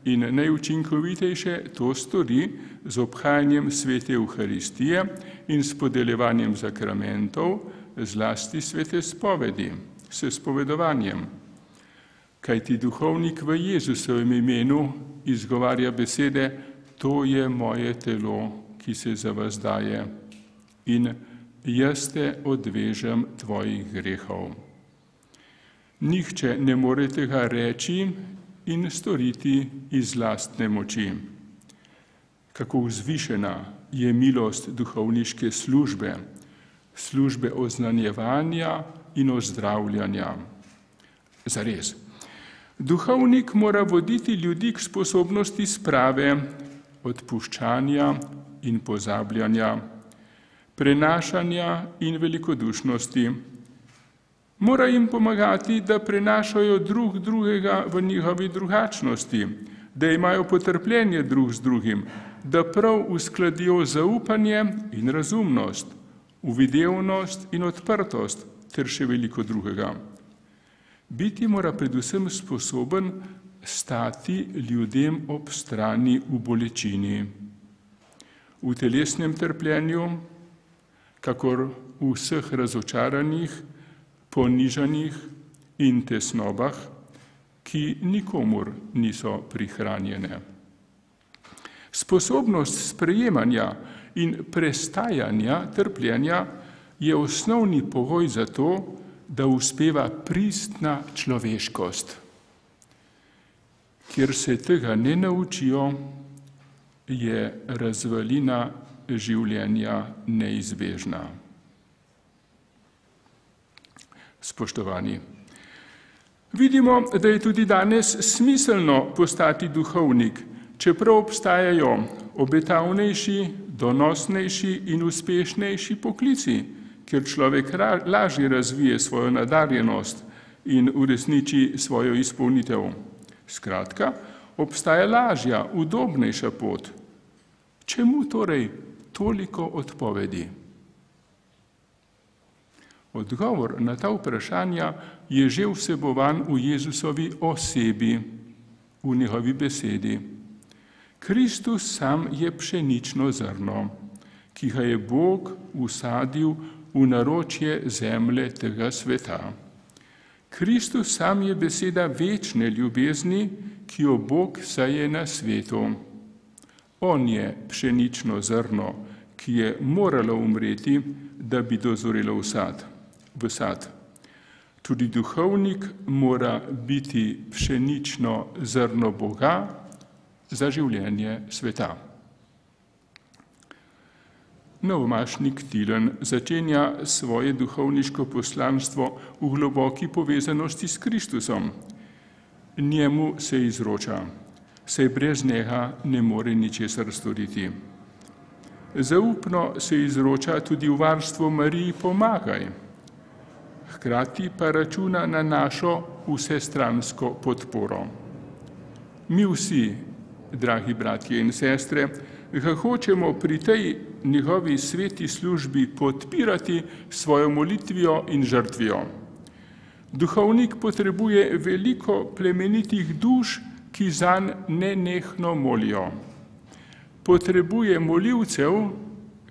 in najučinkovitejše to stori z obhajanjem svete Evharistije in s podeljevanjem sakramentov, zlasti svete spovedi, s spovedovanjem. Kajti duhovnik v Jezusovem imenu izgovarja besede: to je moje telo, ki se za vas daje, in jaz te odvežem tvojih grehov. Nihče ne more tega reči in storiti iz lastne moči. Kako vzvišena je milost duhovniške službe, službe oznanjevanja in ozdravljanja. Zares. Duhovnik mora voditi ljudi k sposobnosti sprave, odpuščanja in pozabljanja, prenašanja in velikodušnosti. Mora jim pomagati, da prenašajo drug drugega v njihovi drugačnosti, da imajo potrpljenje drug z drugim, da prav uskladijo zaupanje in razumnost, uvidevnost in odprtost ter še veliko drugega. Biti mora predvsem sposoben stati ljudem ob strani v bolečini, v telesnem trpljenju, kakor v vseh razočaranih, ponižanih in tesnobah, ki nikomur niso prihranjene. Sposobnost sprejemanja in prestajanja trpljenja je osnovni pogoj za to, da uspeva pristna človeškost. Kjer se tega ne naučijo, je razvalina življenja neizbežna. Spoštovani, vidimo, da je tudi danes smiselno postati duhovnik, čeprav obstajajo obetavnejši, donosnejši in uspešnejši poklici, kjer človek lažje razvije svojo nadarjenost in uresniči svojo izpolnitev. Skratka, obstaja lažja, udobnejša pot. Čemu torej toliko odpovedi? Odgovor na ta vprašanja je že vsebovan v Jezusovi osebi, v njegovi besedi. Kristus sam je pšenično zrno, ki ga je Bog usadil v naročje zemlje tega sveta. Kristus sam je beseda večne ljubezni, ki jo Bog seje na svetu. On je pšenično zrno, ki je moralo umreti, da bi dozorelo v sad. Tudi duhovnik mora biti pšenično zrno Boga za življenje sveta. Novomašnik Tilen začenja svoje duhovniško poslanstvo v globoki povezanosti s Kristusom. Njemu se izroča, saj brez njega ne more ničesar storiti. Zaupno se izroča tudi v varstvo Mariji pomagaj, hkrati pa računa na našo vsestransko podporo. Mi vsi, dragi bratje in sestre, ga hočemo pri tej njegovi sveti službi podpirati svojo molitvijo in žrtvijo. Duhovnik potrebuje veliko plemenitih duš, ki zanj nenehno molijo. Potrebuje molivcev,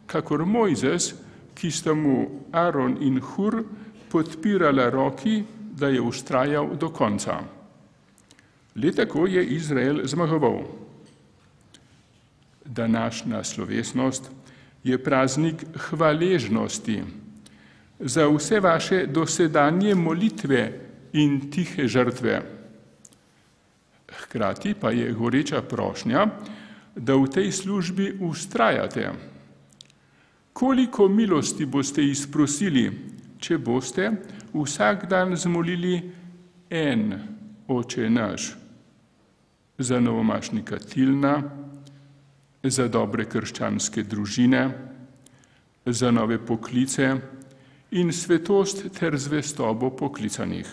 kakor Mojzes, ki sta mu Aron in Hur podpirala roki, da je vztrajal do konca. Le tako je Izrael zmagoval. Današnja slovesnost je praznik hvaležnosti za vse vaše dosedanje molitve in tihe žrtve. Hkrati pa je goreča prošnja, da v tej službi vztrajate. Koliko milosti boste izprosili, če boste vsak dan zmolili en Oče naš, za novomašnika Tilna, za dobre krščanske družine, za nove poklice in svetost ter zvestobo poklicanih.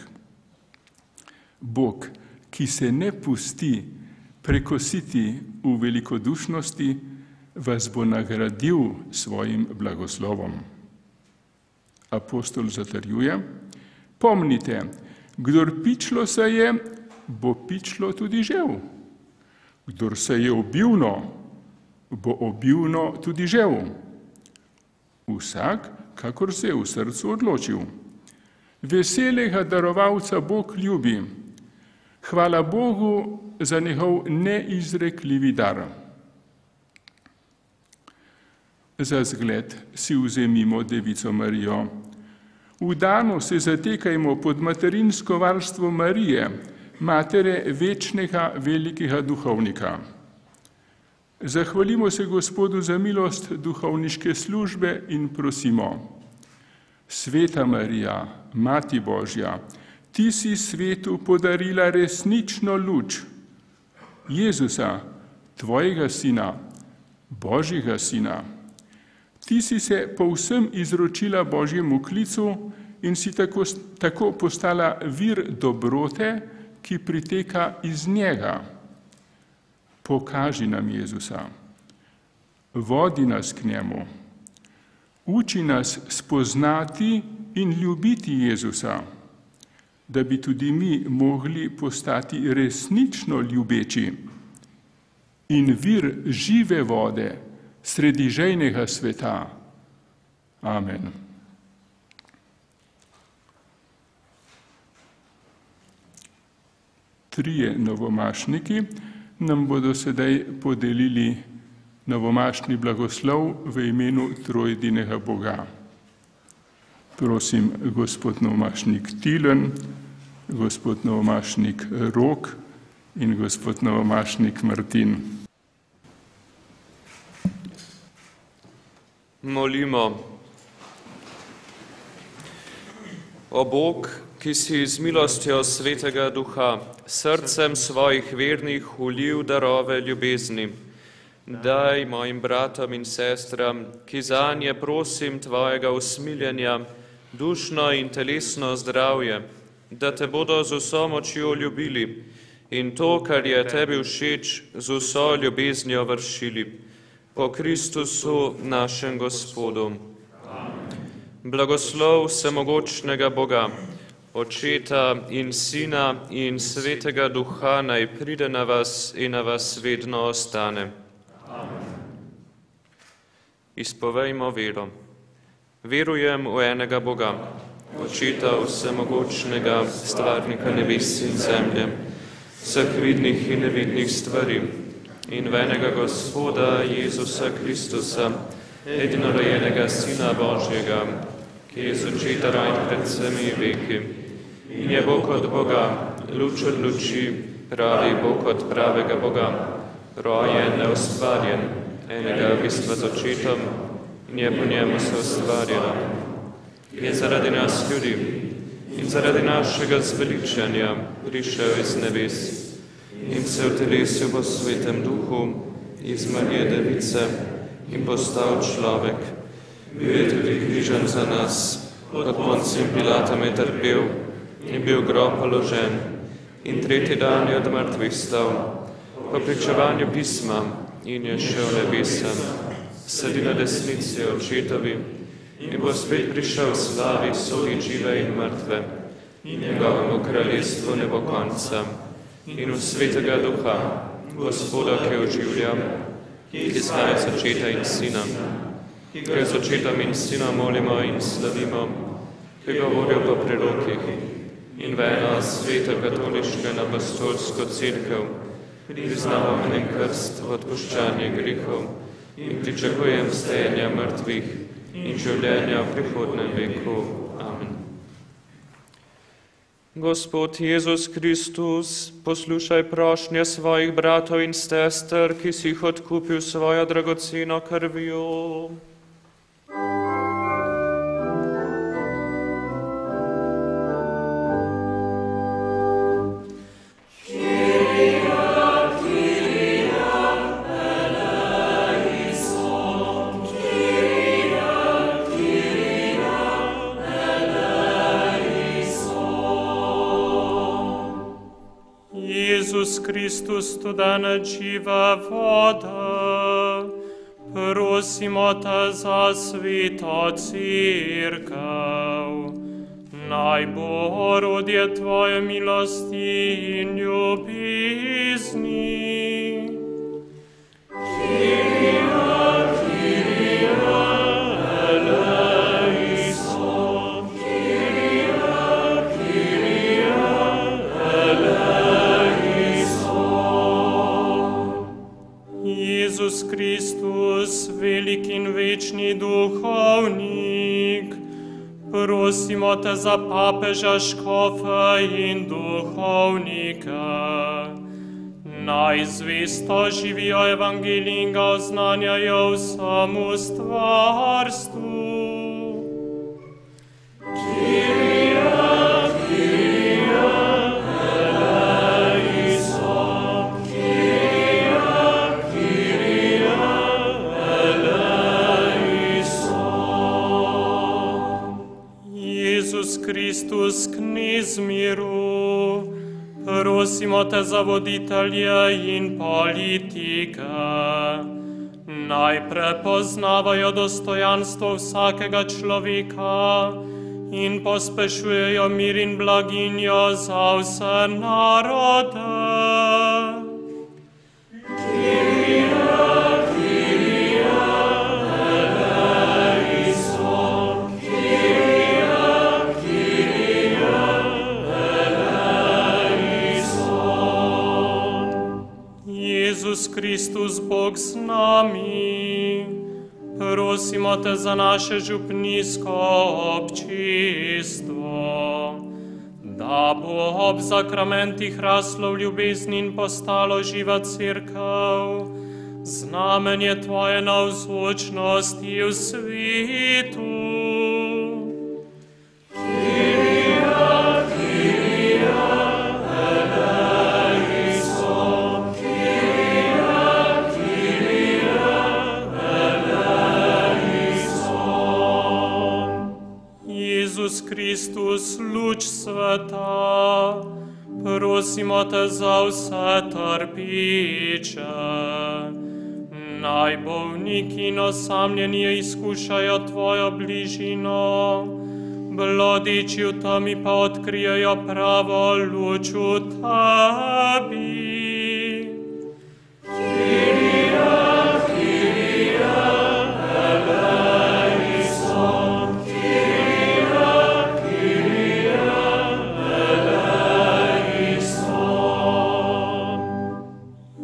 Bog, ki se ne pusti prekositi v velikodušnosti, vas bo nagradil svojim blagoslovom. Apostol zatrjuje: pomnite, kdor pičlo seje, bo pičlo tudi žel. Kdor seje obivno, bo obivno tudi žel. Vsak, kakor se je v srcu odločil. Veselega darovalca Bog ljubi. Hvala Bogu za njegov neizrekljivi dar. Za zgled si vzemimo Devico Marijo. V danu se zatekajmo pod materinsko varstvo Marije, matere večnega velikega duhovnika. Zahvalimo se Gospodu za milost duhovniške službe in prosimo: Sveta Marija, Mati Božja, ti si svetu podarila resnično luč, Jezusa, tvojega sina, Božjega sina. Ti si se povsem izročila Božjemu klicu in si tako postala vir dobrote, ki priteka iz njega. Pokaži nam Jezusa, vodi nas k njemu, uči nas spoznati in ljubiti Jezusa, da bi tudi mi mogli postati resnično ljubeči in vir žive vode sredi žejnega sveta. Amen. Trije novomašniki nam bodo sedaj podelili novomašni blagoslov v imenu trojedinega Boga. Prosim, gospod novomašnik Tilen, gospod novomašnik Rok in gospod novomašnik Martin. Molimo. O Bog, ki si z milostjo Svetega Duha srcem svojih vernih ulil darove ljubezni, daj mojim bratom in sestram, ki zanje prosim tvojega usmiljenja, dušno in telesno zdravje, da te bodo z vso močjo ljubili in to, kar je tebi všeč, z vso ljubeznijo vršili. Po Kristusu našem Gospodu. Blagoslov vsemogočnega Boga, Očeta in Sina in Svetega Duha naj pride na vas in na vas vedno ostane. Izpovejmo vero. Verujem v enega Boga, Očeta vsemogočnega, stvarnika nebes in zemlje, vseh vidnih in nevidnih stvari. in venega Gospoda Jezusa Kristusa, edinorojenega Sina Božjega, ki je z očetara in pred vsemi veki. In je Bog od Boga, luč od luči, pravi Bog od pravega Boga, rojen, neustvarjen, enega bistva z očetom, in je po njemu se ustvarjeno. Je zaradi nas ljudi in zaradi našega zveličanja prišel iz nebes in se utelesil po svetem duhu iz Marije Device in postal človek. Bil je tudi križan za nas, pod Poncijem Pilatom je trpel in bil grob položen in tretji dan je od mrtvih stal, po pričevanju pisma in je šel nebesa, sedi na desnici očetovi in bo spet prišel v slavi sodit žive in mrtve. Njegovemu kraljestvu ne bo konca. In v svetega duha, Gospoda, ki oživlja, ki izhaja z očeta in sina, ki ga z očetom in sinom molimo in slavimo, ki govorijo po prerokih, in v eno sveto katoliško in apostolsko cerkev, priznavam en krst v odpuščanje grehov in pričakujem vstajenja mrtvih in življenja v prihodnem veku. Amen. Gospod Jezus Kristus, poslušaj prošnje svojih bratov in sester, ki si jih odkupil svojo dragoceno krvjo. Iisus Hristus, tu dana živa voda, prosimo te za sveto cerkev. Naj bo orodje tvoje milosti in ljubezni. Iisus Kristus, velik in večni duhovnik, prosimo te za papeža, škofa in duhovnika. Naj zvesto živijo evangelij in ga oznanjajo vsemu stvarstvu. Kristus, knez miru, prosimo te za voditelje in politika. Naj prepoznavajo dostojanstvo vsakega človeka in pospešujejo mir in blaginjo za vse narode. Iisus Kristus, Bog z nami, prosimo te za naše župnijsko občestvo, da bo ob zakramentih raslo v ljubezni in postalo živa cerkev, znamenje tvoje navzočnosti v svetu. Iisus Kristus, luč sveta, prosimo te za vse trpeče. Naj bolniki in osamljeni izkušajo tvojo bližino, blodiči v temi pa odkrijejo pravo luč v tebi.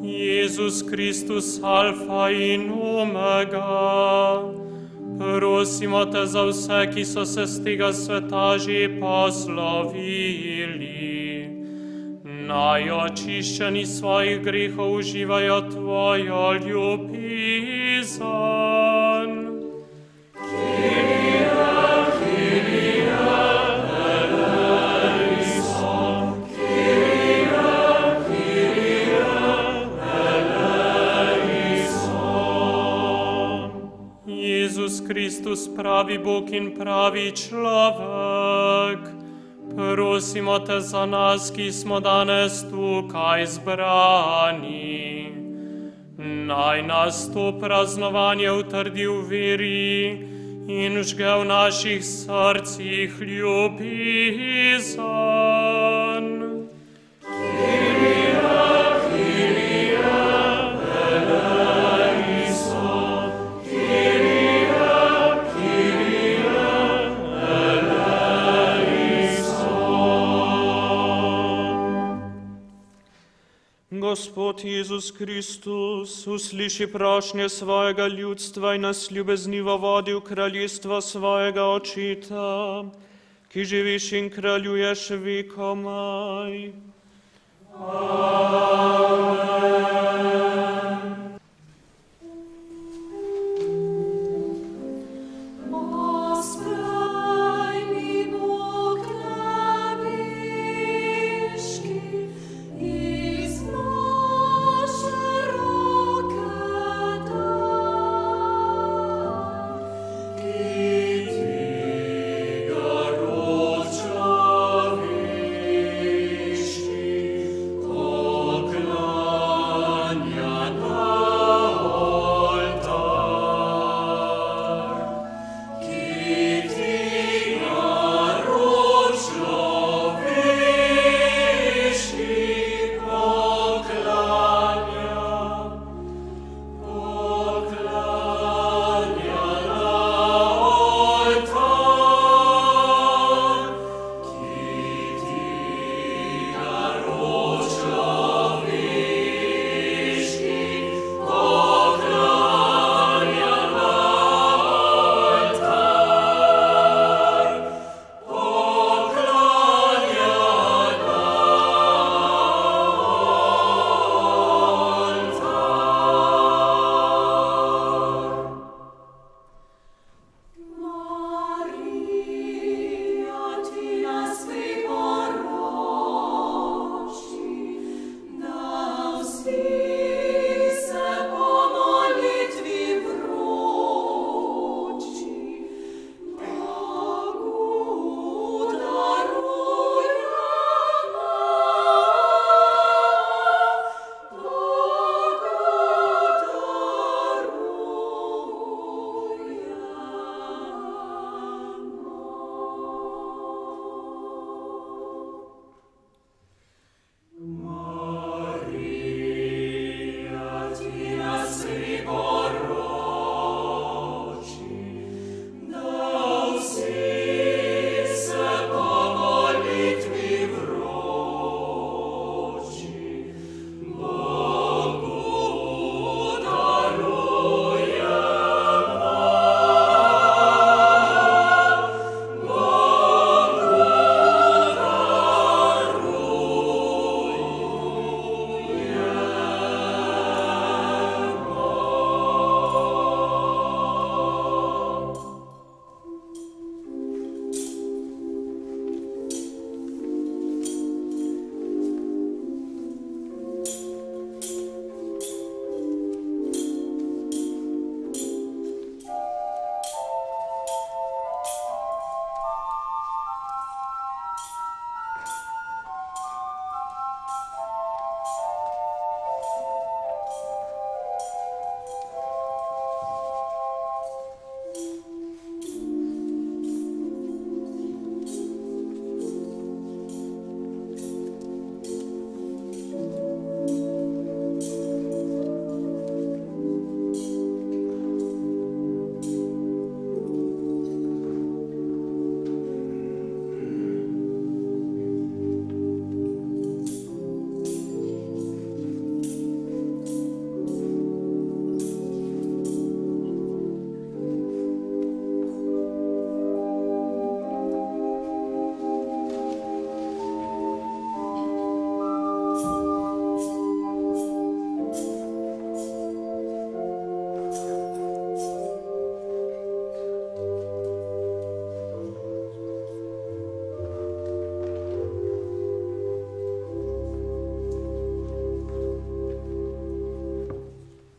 Iisus Iisus Hristus, Alfa in Omega. Prosimo te za vse, ki so se z tega sveta že poslovili. Naj očiščeni svojih grehov uživajo tvojo ljubezen. Jezus Kristus, pravi Bog in pravi človek, prosimo te za nas, ki smo danes tukaj zbrani. Naj nas to praznovanje utrdi v veri in vžge v naših srcih ljubezen. Gospod Jezus Kristus, usliši prošnje svojega ljudstva in nas ljubeznivo vodi v kraljestvo svojega Očeta, ki živiš in kraljuješ vekomaj. Amen.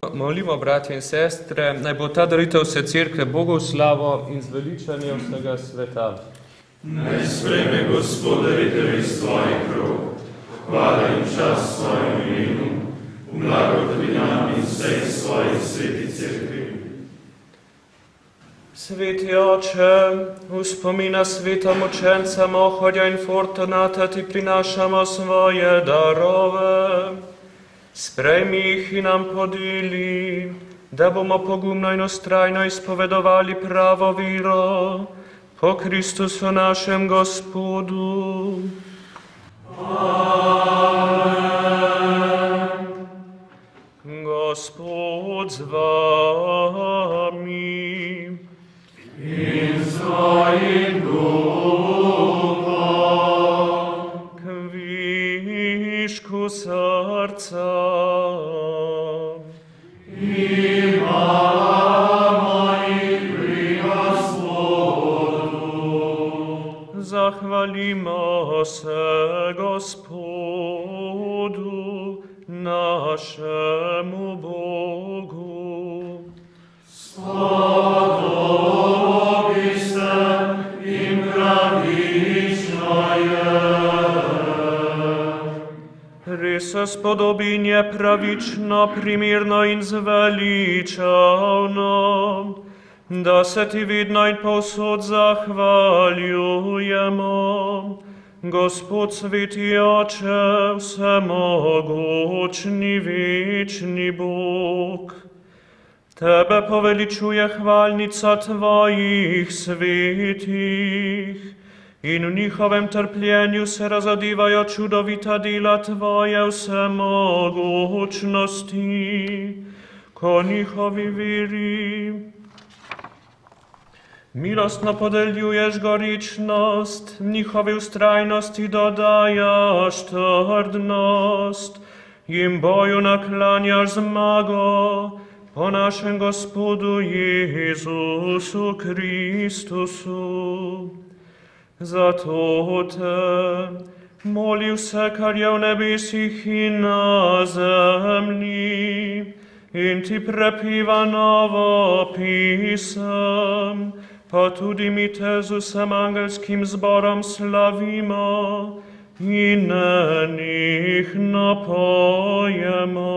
Molimo, bratje in sestre, naj bo ta daritev vse cerkve Bogu v slavo in zveličanje vsega sveta. Naj sprejme Gospod daritev iz tvojih rok, hvala in čast svojemu imenu, v blagodati nam in vsej svoji sveti cerkvi. Sveti Oče, v spomina sveta mučenca Mohodja in Fortunata ti prinašamo svoje darove. Sprejmi jih in nam podeli, da bomo pogumno in ustrajno izpovedovali pravo vero po Kristusu našem Gospodu. Amen. Gospod z vami. In s tvojim duhom. Kvišku srca. Imamo jih pri Gospodu. Zahvalimo se Gospodu, našemu Bogu. Spodobi se in pravično je. Res se spodobi in je pravično, primirno in zveličavno, da se ti vidno in povsod zahvaljujemo. Gospod sveti Oče, vsemogočni, večni Bog, tebe poveličuje hvalnica tvojih svetih in v njihovem trpljenju se razodivajo čudovita dela tvoje vsemogočnosti, ko njihovi veri milostno podeljuješ goričnost, njihovi ustrajnosti dodajaš trdnost, jim boju naklanjaš zmago, po našem Gospodu Jezusu Kristusu. Zato te moli vse, kar je v nebesih in na zemlji, in ti prepiva novo pisem, pa tudi mi te z vsem angelskim zborom slavimo in njih napojemo.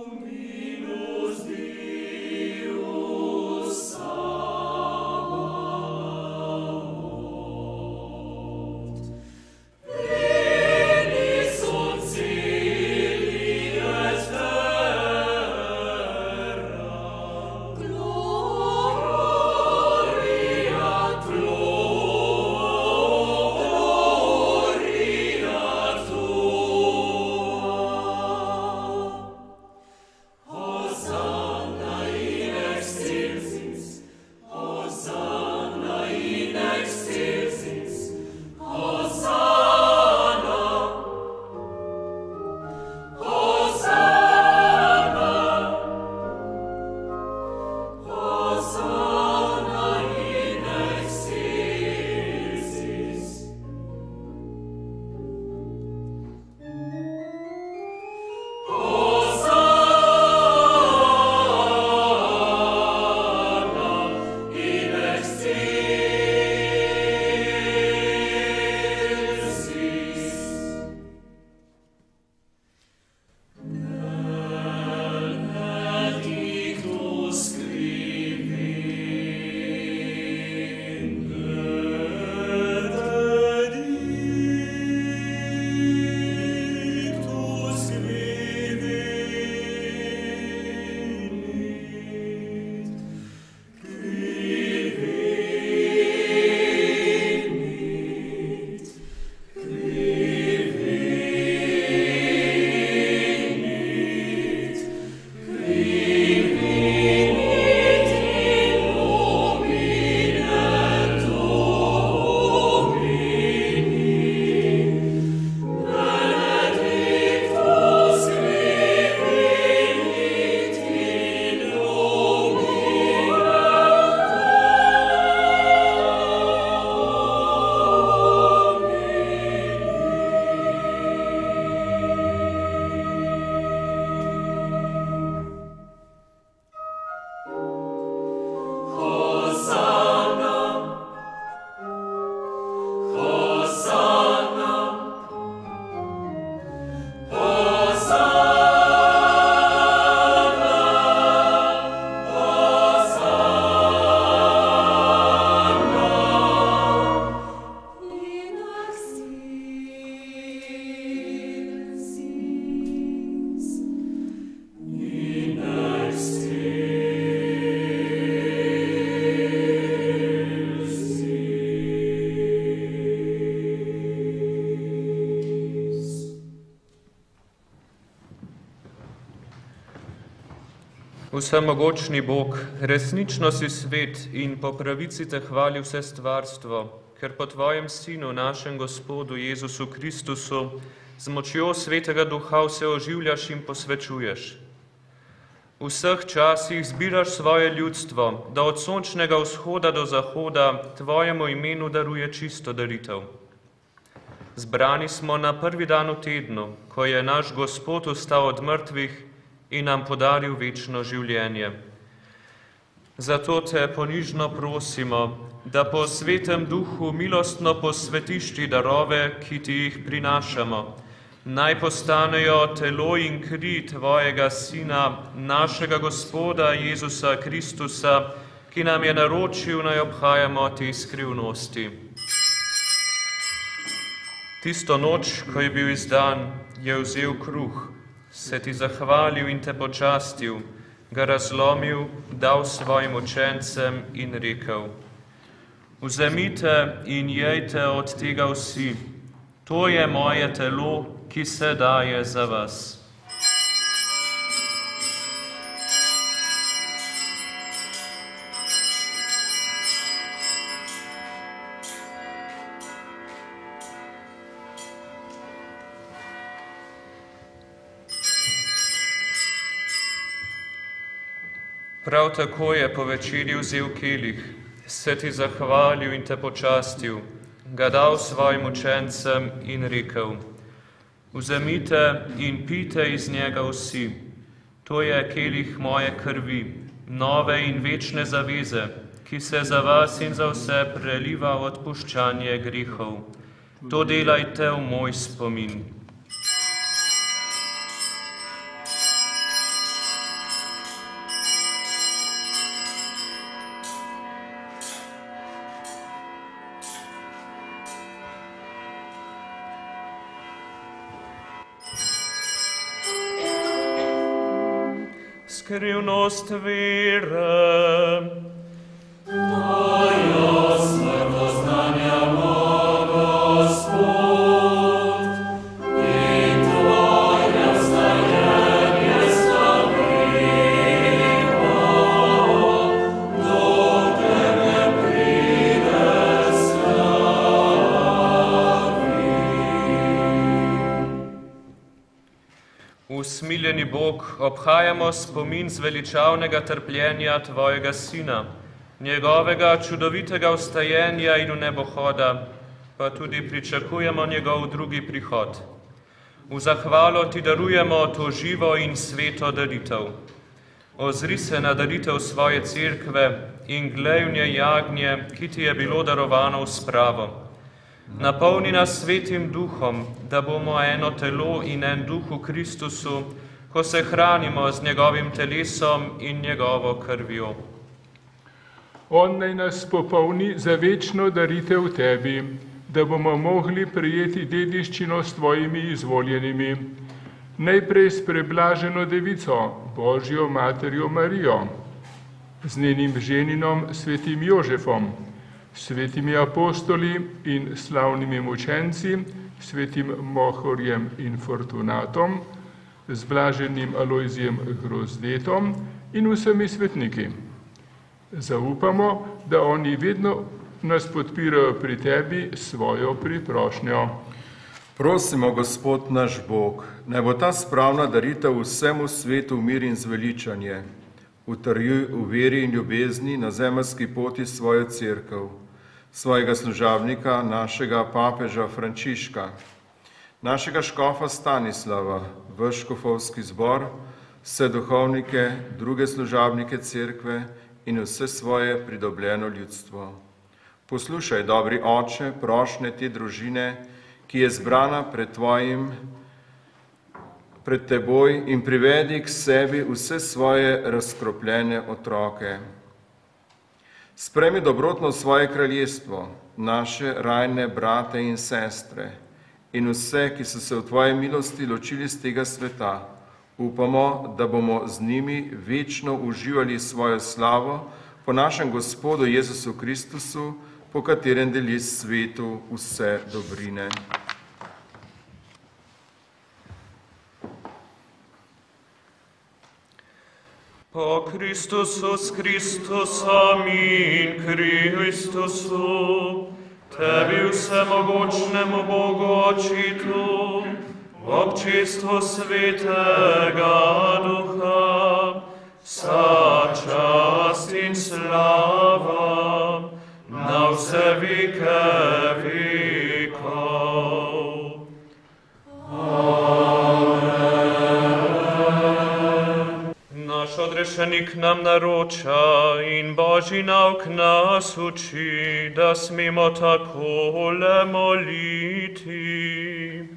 Dominus Deus. Vsemogočni Bog, resnično si svet in po pravici te hvali vse stvarstvo, ker po tvojem Sinu, našem Gospodu Jezusu Kristusu, z močjo Svetega Duha vse oživljaš in posvečuješ. V vseh časih zbiraš svoje ljudstvo, da od sončnega vzhoda do zahoda tvojemu imenu daruje čisto daritev. Zbrani smo na prvi dan v tednu, ko je naš Gospod vstal od mrtvih in nam podaril večno življenje. Zato te ponižno prosimo, da po Svetem Duhu milostno posvetiš ti darove, ki ti jih prinašamo, naj postanejo telo in kri tvojega Sina, našega Gospoda Jezusa Kristusa, ki nam je naročil, naj obhajamo te skrivnosti. Tisto noč, ko je bil izdan, je vzel kruh, se ti zahvalil in te počastil, ga razlomil, dal svojim učencem in rekel: Vzemite in jejte od tega vsi, to je moje telo, ki se daje za vas. Prav tako je po večerji vzel kelih, se ti zahvalil in te počastil, ga dal svojim učencem in rekel: Vzemite in pijte iz njega vsi, to je kelih moje krvi, nove in večne zaveze, ki se za vas in za vse preliva v odpuščanje grehov. To delajte v moj spomin. Skrivnost vere. Tvojo smrtno znanjamo, Gospod, in tvoje vstajenje slavimo, dokler ne pride slavi. Usmiljeni Bog, obhajamo spomin zveličavnega trpljenja tvojega Sina, njegovega čudovitega vstajenja in v nebohoda, pa tudi pričakujemo njegov drugi prihod. V zahvalo ti darujemo to živo in sveto daritev. Ozri se na daritev svoje cerkve in glej v njej jagnje, ki ti je bilo darovano v spravo. Napolni nas Svetim Duhom, da bomo eno telo in en duh v Kristusu, ko se hranimo z njegovim telesom in njegovo krvjo. On naj nas popolni za večno daritev tebi, da bomo mogli prijeti dediščino s tvojimi izvoljenimi. Najprej s preblaženo devico, Božjo materjo Marijo, z njenim ženinom svetim Jožefom, svetimi apostoli in slavnimi mučenci, svetim Mohorjem in Fortunatom, z blaženim Alojzijem Grozdetom in vsemi svetniki. Zaupamo, da oni vedno nas podpirajo pri tebi s svojo priprošnjo. Prosimo, Gospod naš Bog, naj bo ta spravna daritev vsemu svetu mir in zveličanje. Utrjuj v veri in ljubezni na zemeljski poti svojo cerkev, svojega služabnika, našega papeža Frančiška, našega škofa Stanislava, vaš škofovski zbor, vse duhovnike, druge služabnike cerkve in vse svoje pridobljeno ljudstvo. Poslušaj, dobri oče, prošnje te družine, ki je zbrana pred teboj in privedi k sebi vse svoje razkropljene otroke. Spremi dobrotno svoje kraljestvo, naše rajne brate in sestre in vse, ki so se v tvoji milosti ločili z tega sveta. Upamo, da bomo z njimi večno uživali svojo slavo po našem Gospodu Jezusu Kristusu, po katerem deli svetu vse dobrine. Po Christusu s Christusom in Christusu, Tebi vsemogočnemu Bogu Očitu, v občestvu Svetega Duha, vsa čast in slava na vse veke vekov. Naš odrešenik nam naroča in Božji nauk nas uči, da smemo takole moliti.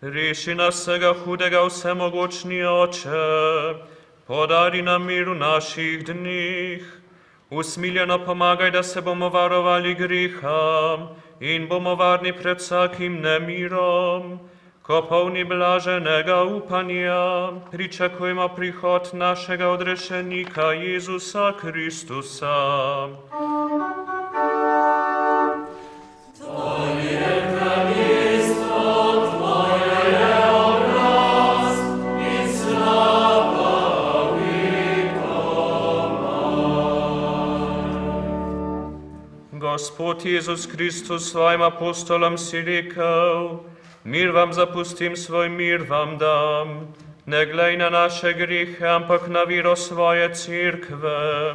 Reši nas vsega hudega, vsemogočni Oče, podari nam mir v naših dneh, usmiljeno pomagaj, da se bomo varovali greha in bomo varni pred vsakim nemirom, ko polni blaženega upanja, pričakujemo prihod našega odrešenika Jezusa Kristusa. Gospod Jezus Kristus svojim apostolom si rekel, mir vam zapustim, svoj mir vam dam. Ne glej na naše grehe, ampak na vero svoje cerkve.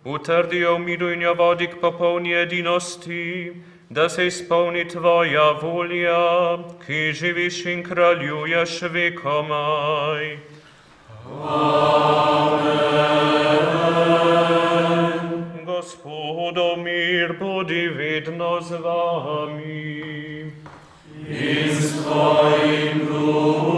Utrdi jo v miru in jo vodi k popolni edinosti, da se izpolni tvoja volja, ki živiš in kraljuješ vekomaj. Gospodov mir bodi vedno z vami. In s tvojim duhom.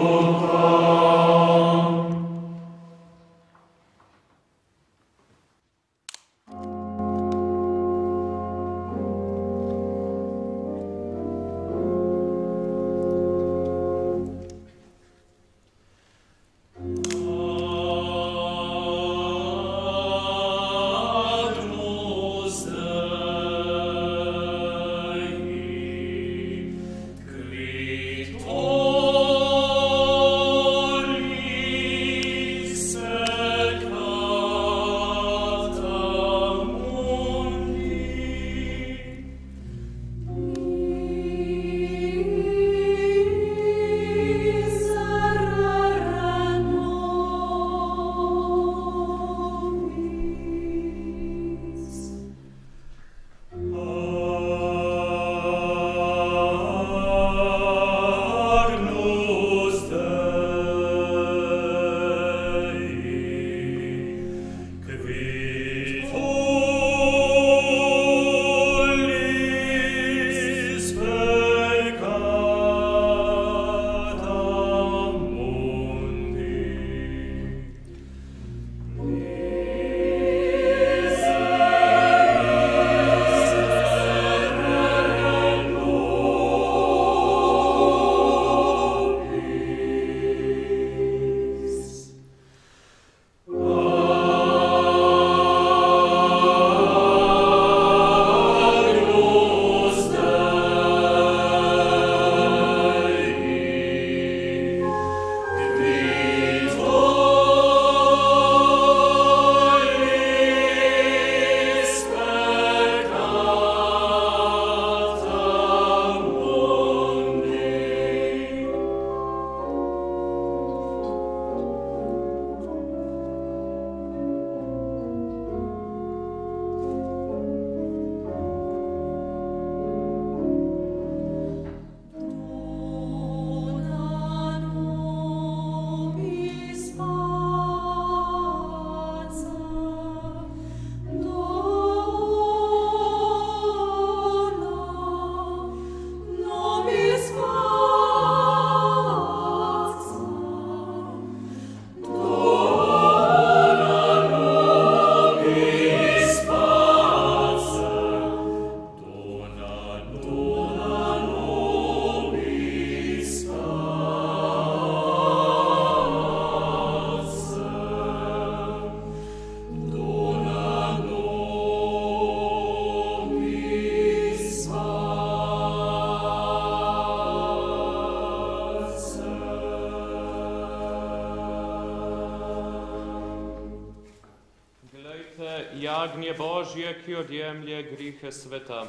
te jagnje Božje, ki odjemlje grihe sveta.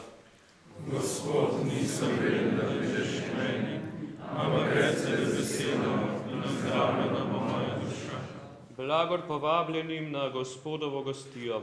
Gospod, nisem vreden, da prideš k meni, ampak reci le besedo in ozdravljena bo moja duša. Blagor povabljenim na Gospodovo gostijo.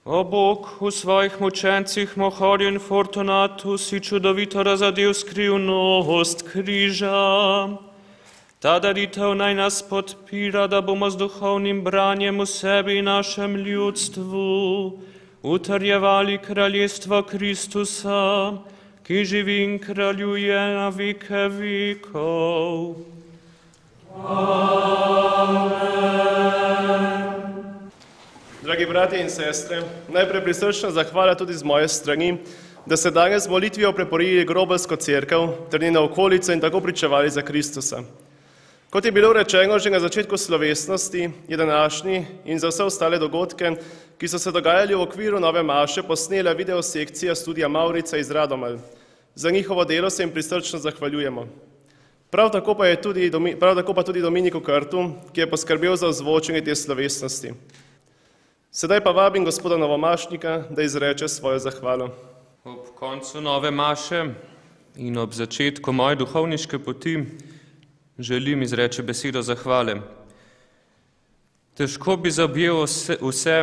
O Bog, v svojih mučencih Mohor in Fortunatu si čudovito razadel skrivnost križa. Ta daritev naj nas podpira, da bomo z duhovnim branjem v sebi in našem ljudstvu utrjevali kraljestvo Kristusa, ki živi in kraljuje na vike vikov. Dragi bratje in sestre, najprej prisrčna zahvala tudi z moje strani, da ste danes z molitvijo preporili Grobelsko cerkev ter njeno okolico in tako pričevali za Kristusa. Kot je bilo rečeno že na začetku slovesnosti, je današnji in za vse ostale dogodke, ki so se dogajali v okviru nove maše, posnela videosekcija Studia Maurica iz Radomelj. Za njihovo delo se jim prisrčno zahvaljujemo. Prav tako pa tudi Dominiku Krtu, ki je poskrbel za ozvočenje te slovesnosti. Sedaj pa vabim gospoda novomašnika, da izreče svojo zahvalo. Ob koncu nove maše in ob začetku moje duhovniške poti želim izreči besedo zahvale. Težko bi zaobjel vse,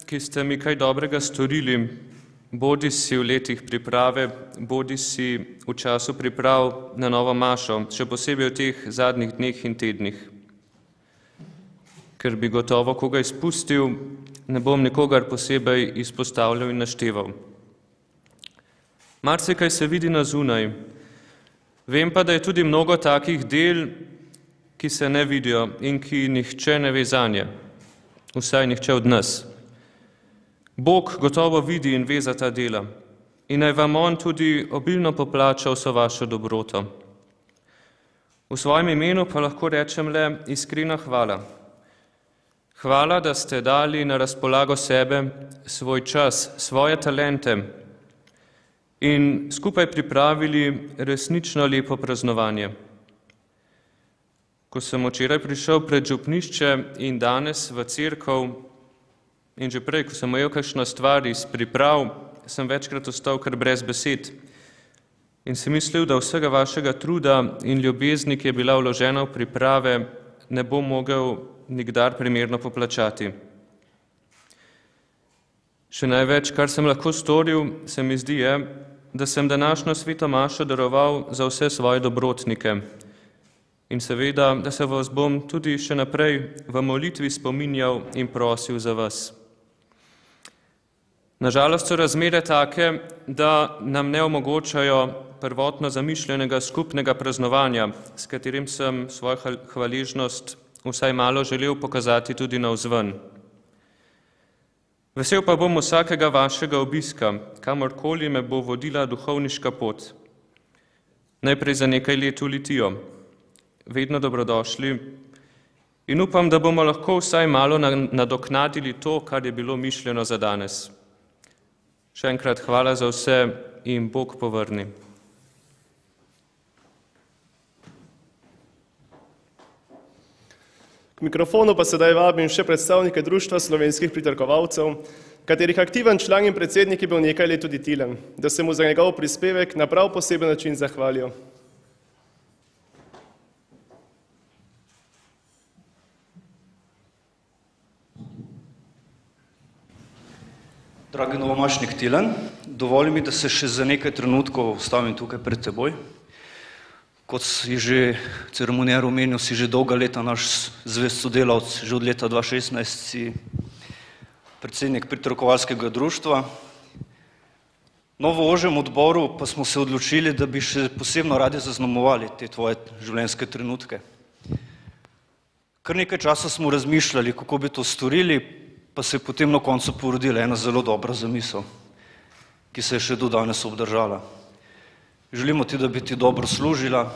ki ste mi kaj dobrega storili, bodi si v letih priprave, bodi si v času priprav na novo mašo, še posebej v teh zadnjih dneh in tednih. Ker bi gotovo koga izpustil, ne bom nikogar posebej izpostavljal in našteval. Marsikaj se vidi na zunaj. Vem pa, da je tudi mnogo takih del, ki se ne vidijo in ki nihče ne ve zanje. Vsaj nihče od nas. Bog gotovo vidi in ve za ta dela in naj vam on tudi obilno poplača vso vašo dobroto. V svojem imenu pa lahko rečem le iskrena hvala. Hvala, da ste dali na razpolago sebe, svoj čas, svoje talente in skupaj pripravili resnično lepo praznovanje. Ko sem včeraj prišel pred župnišče in danes v cerkev in že prej, ko sem imel kakšno stvar iz priprav, sem večkrat ostal kar brez besed in si mislil, da vsega vašega truda in ljubezni, ki je bila vložena v priprave, ne bom mogel nikdar primerno poplačati. Še največ, kar sem lahko storil, se mi zdi, je, da sem današnjo sveto mašo daroval za vse svoje dobrotnike in seveda, da se vas bom tudi še naprej v molitvi spominjal in prosil za vas. Nažalost so razmere take, da nam ne omogočajo prvotno zamišljenega skupnega praznovanja, s katerim sem svojo hvaležnost vsaj malo želel pokazati tudi navzven. Vesel pa bom vsakega vašega obiska, kamorkoli me bo vodila duhovniška pot. Najprej za nekaj let v Litijo. Vedno dobrodošli in upam, da bomo lahko vsaj malo nadoknadili to, kar je bilo mišljeno za danes. Še enkrat hvala za vse in Bog povrni. K mikrofonu pa sedaj vabim še predstavnike Društva slovenskih pritrkovalcev, katerih aktiven član in predsednik je bil nekaj let tudi Tilen, da se mu za njegov prispevek na prav poseben način zahvalijo. Dragi novomašnik Tilen, dovoli mi, da se še za nekaj trenutkov stavim tukaj pred teboj. Kot si že ceremonijar omenil, si že dolga leta naš zvest sodelavc, že od leta 2016 si predsednik pritrkovalskega društva. No, v ožjem odboru pa smo se odločili, da bi še posebno radi zaznamovali te tvoje življenjske trenutke. Kar nekaj časa smo razmišljali, kako bi to storili, pa se je potem na koncu porodila ena zelo dobra zamisel, ki se je še do danes obdržala. Želimo ti, da bi ti dobro služila,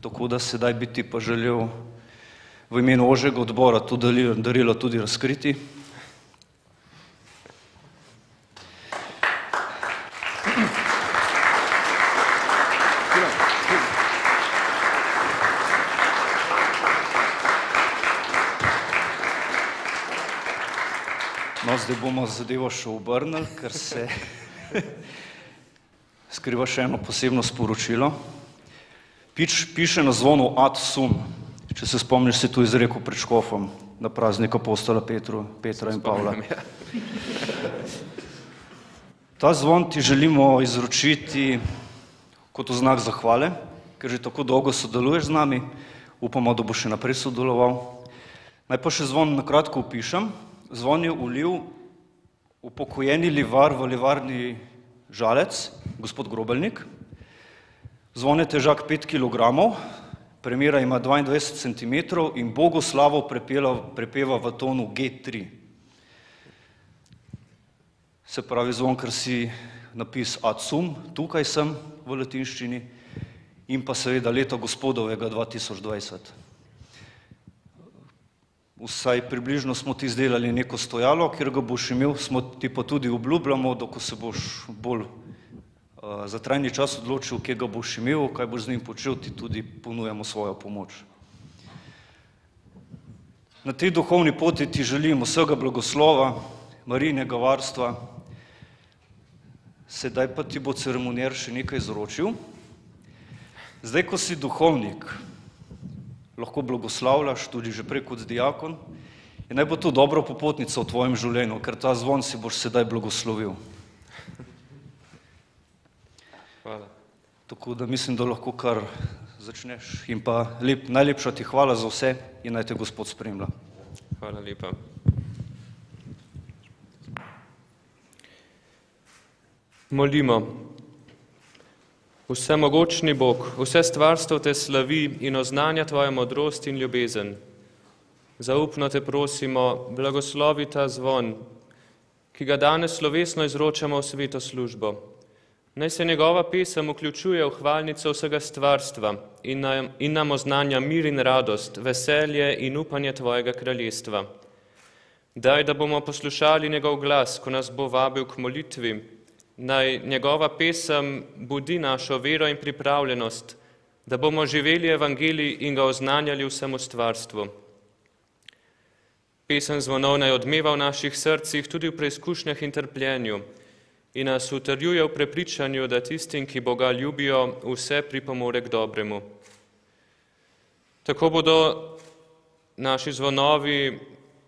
tako da sedaj bi ti pa želel v imenu ožjega odbora to darilo tudi razkriti. No, zdaj bomo zadevo še obrnili, ker se skriva še eno posebno sporočilo. Piše na zvonu ad sum, če se spomniš, si tu izrekel pred škofom na praznik apostola Petra in Pavla. Ta zvon ti želimo izročiti kot znak zahvale, ker že tako dolgo sodeluješ z nami, upamo, da bo še naprej sodeloval. Naj pa še zvon na kratko opišem. Zvon je ulil upokojeni livar v livarni Žalec, gospod Grobelnik. Zvon je težak 5 kg, premera ima 22 cm in Bogu slavo prepeva v tonu G3. Se pravi zvon, ker si napis ad sum, tukaj sem v latinščini, in pa seveda leto gospodovega 2020. Vsaj približno smo ti izdelali neko stojalo, kjer ga boš imel, smo ti pa tudi obljubljamo, da ko se boš bolj za trajni čas odločil, kje ga boš imel, kaj boš z njim počel, ti tudi ponujemo svojo pomoč. Na tej duhovni poti ti želim vsega blagoslova, Marijinega varstva. Sedaj pa ti bo ceremonijar še nekaj izročil. Zdaj, ko si duhovnik, lahko blagoslavljaš tudi že prej kot diakon in naj bo to dobra popotnica v tvojem življenju, ker ta zvon si boš sedaj blagoslovil. Hvala. Tako da mislim, da lahko kar začneš in pa najlepša ti hvala za vse in naj te Gospod spremlja. Hvala lepa. Molimo. Vsemogočni Bog, vse stvarstvo te slavi in oznanja tvoja modrost in ljubezen. Zaupno te prosimo, blagoslovi ta zvon, ki ga danes slovesno izročamo v sveto službo. Naj se njegova pesem vključuje v hvalnico vsega stvarstva in nam oznanja mir in radost, veselje in upanje tvojega kraljestva. Daj, da bomo poslušali njegov glas, ko nas bo vabil k molitvi. Naj njegova pesem budi našo vero in pripravljenost, da bomo živeli evangelij in ga oznanjali vsemu stvarstvu. Pesem zvonov naj odmeva v naših srcih tudi v preizkušnjah in trpljenju in nas utrjuje v prepričanju, da tistim, ki Boga ljubijo, vse pripomore k dobremu. Tako bodo naši zvonovi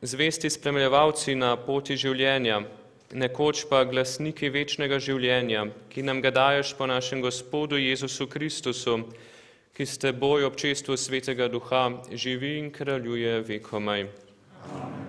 zvesti spremljevalci na poti življenja, nekoč pa glasniki večnega življenja, ki nam ga daješ po našem Gospodu Jezusu Kristusu, ki s teboj ob občestvu Svetega Duha živi in kraljuje vekomaj. Amen.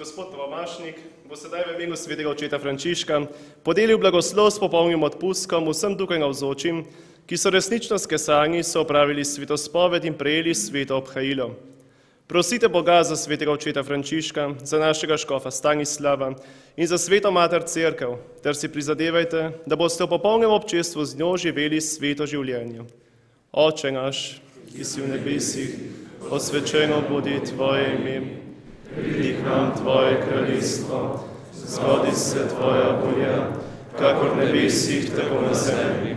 Gospod Novamašnik bo sedaj v imenu svetega očeta Frančiška podelil blagoslov s popolnim odpustkom vsem tukaj navzočim, ki so resnično skesani, so opravili svetospoved in prejeli sveto obhajilo. Prosite Boga za svetega očeta Frančiška, za našega škofa Stanislava in za sveto mater cerkev, ter si prizadevajte, da boste v popolnem občestvu z njo živeli sveto življenje. Oče naš, ki si v nebesih, osvečeno bodi tvoje ime. Pridi k nam tvoje kraljestvo, zgodi se tvoja volja, kakor v nebesih, tako na zemlji.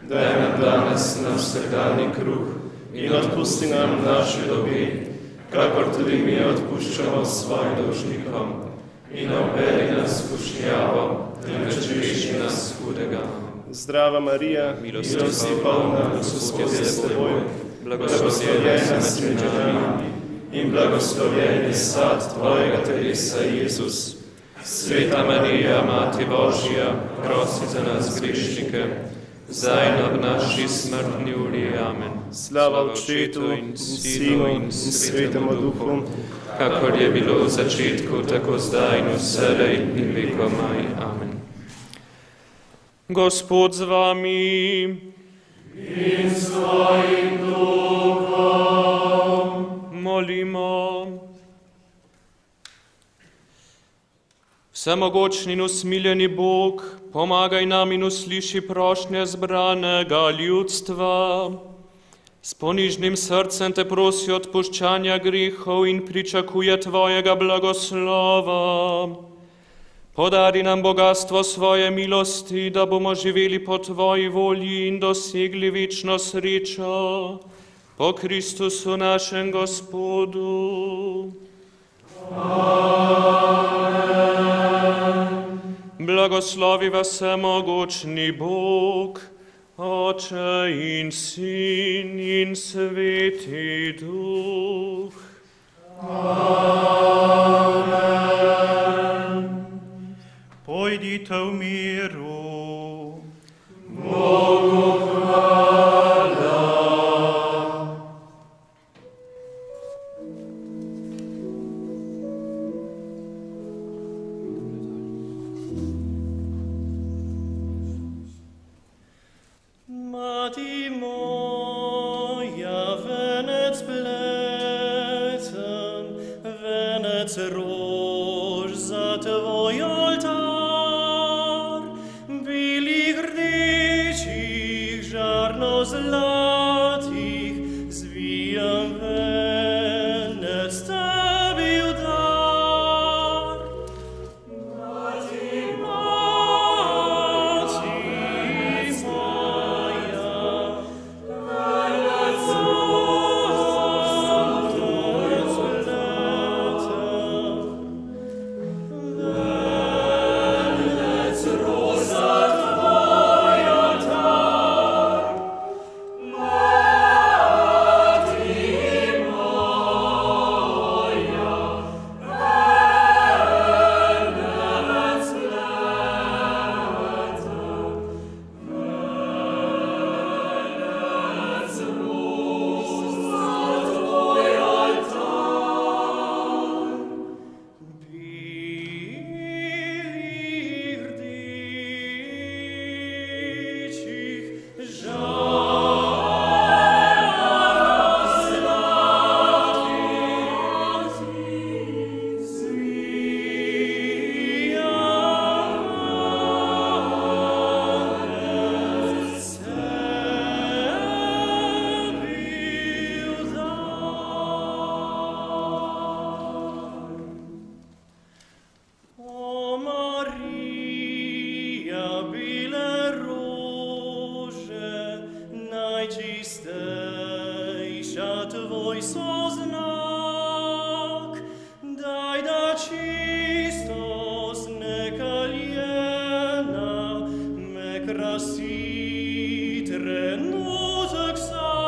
Daj nam danes naš vsakdanji kruh in odpusti nam naše dolge, kakor tudi mi odpuščamo svojim dolžnikom. In ne uvedi nas v skušnjavo, temveč reši nas hudega. Zdrava Marija, milosti polna, Gospod je s teboj, blagoslovljena si med ženami in blagoslovljen je sad tvojega telesa, Jezus. Sveta Marija, Mati Božja, prosi za nas grešnike, zdaj in ob naši smrtni uri. Amen. Slava Očetu in Sinu in Svetemu Duhu, kakor je bilo v začetku, tako zdaj in vselej in vekomaj. Amen. Gospod z vami in s tvojim duhom. Molimo. Vsemogočni in usmiljeni Bog, pomagaj nam in usliši prošnje zbranega ljudstva. S ponižnim srcem te prosi odpuščanja grehov in pričakuje tvojega blagoslova. Podari nam bogatstvo svoje milosti, da bomo živeli po tvoji volji in dosegli večno srečo. Po Kristusu našem Gospodu. Amen. Blagoslovi vas vsemogočni Bog, Oče in Sin in Sveti Duh. Amen. Pojdite v miru. Bogu hvala. Mati moja, venec pleten, venec rož za tvoj oltar, krasi trenutek vsak.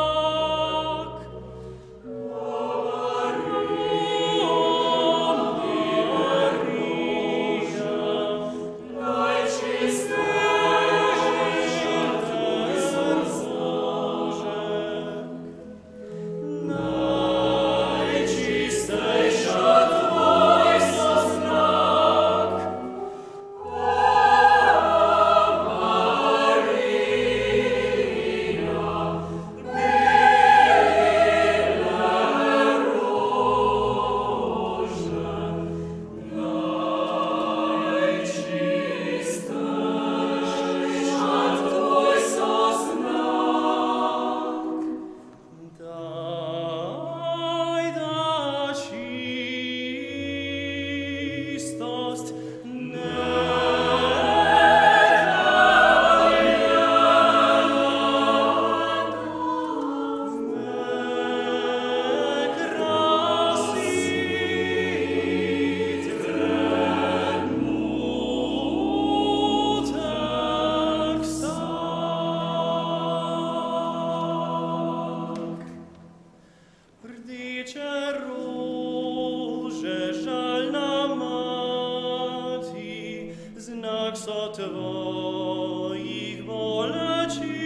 Znak so tvojih bolečin.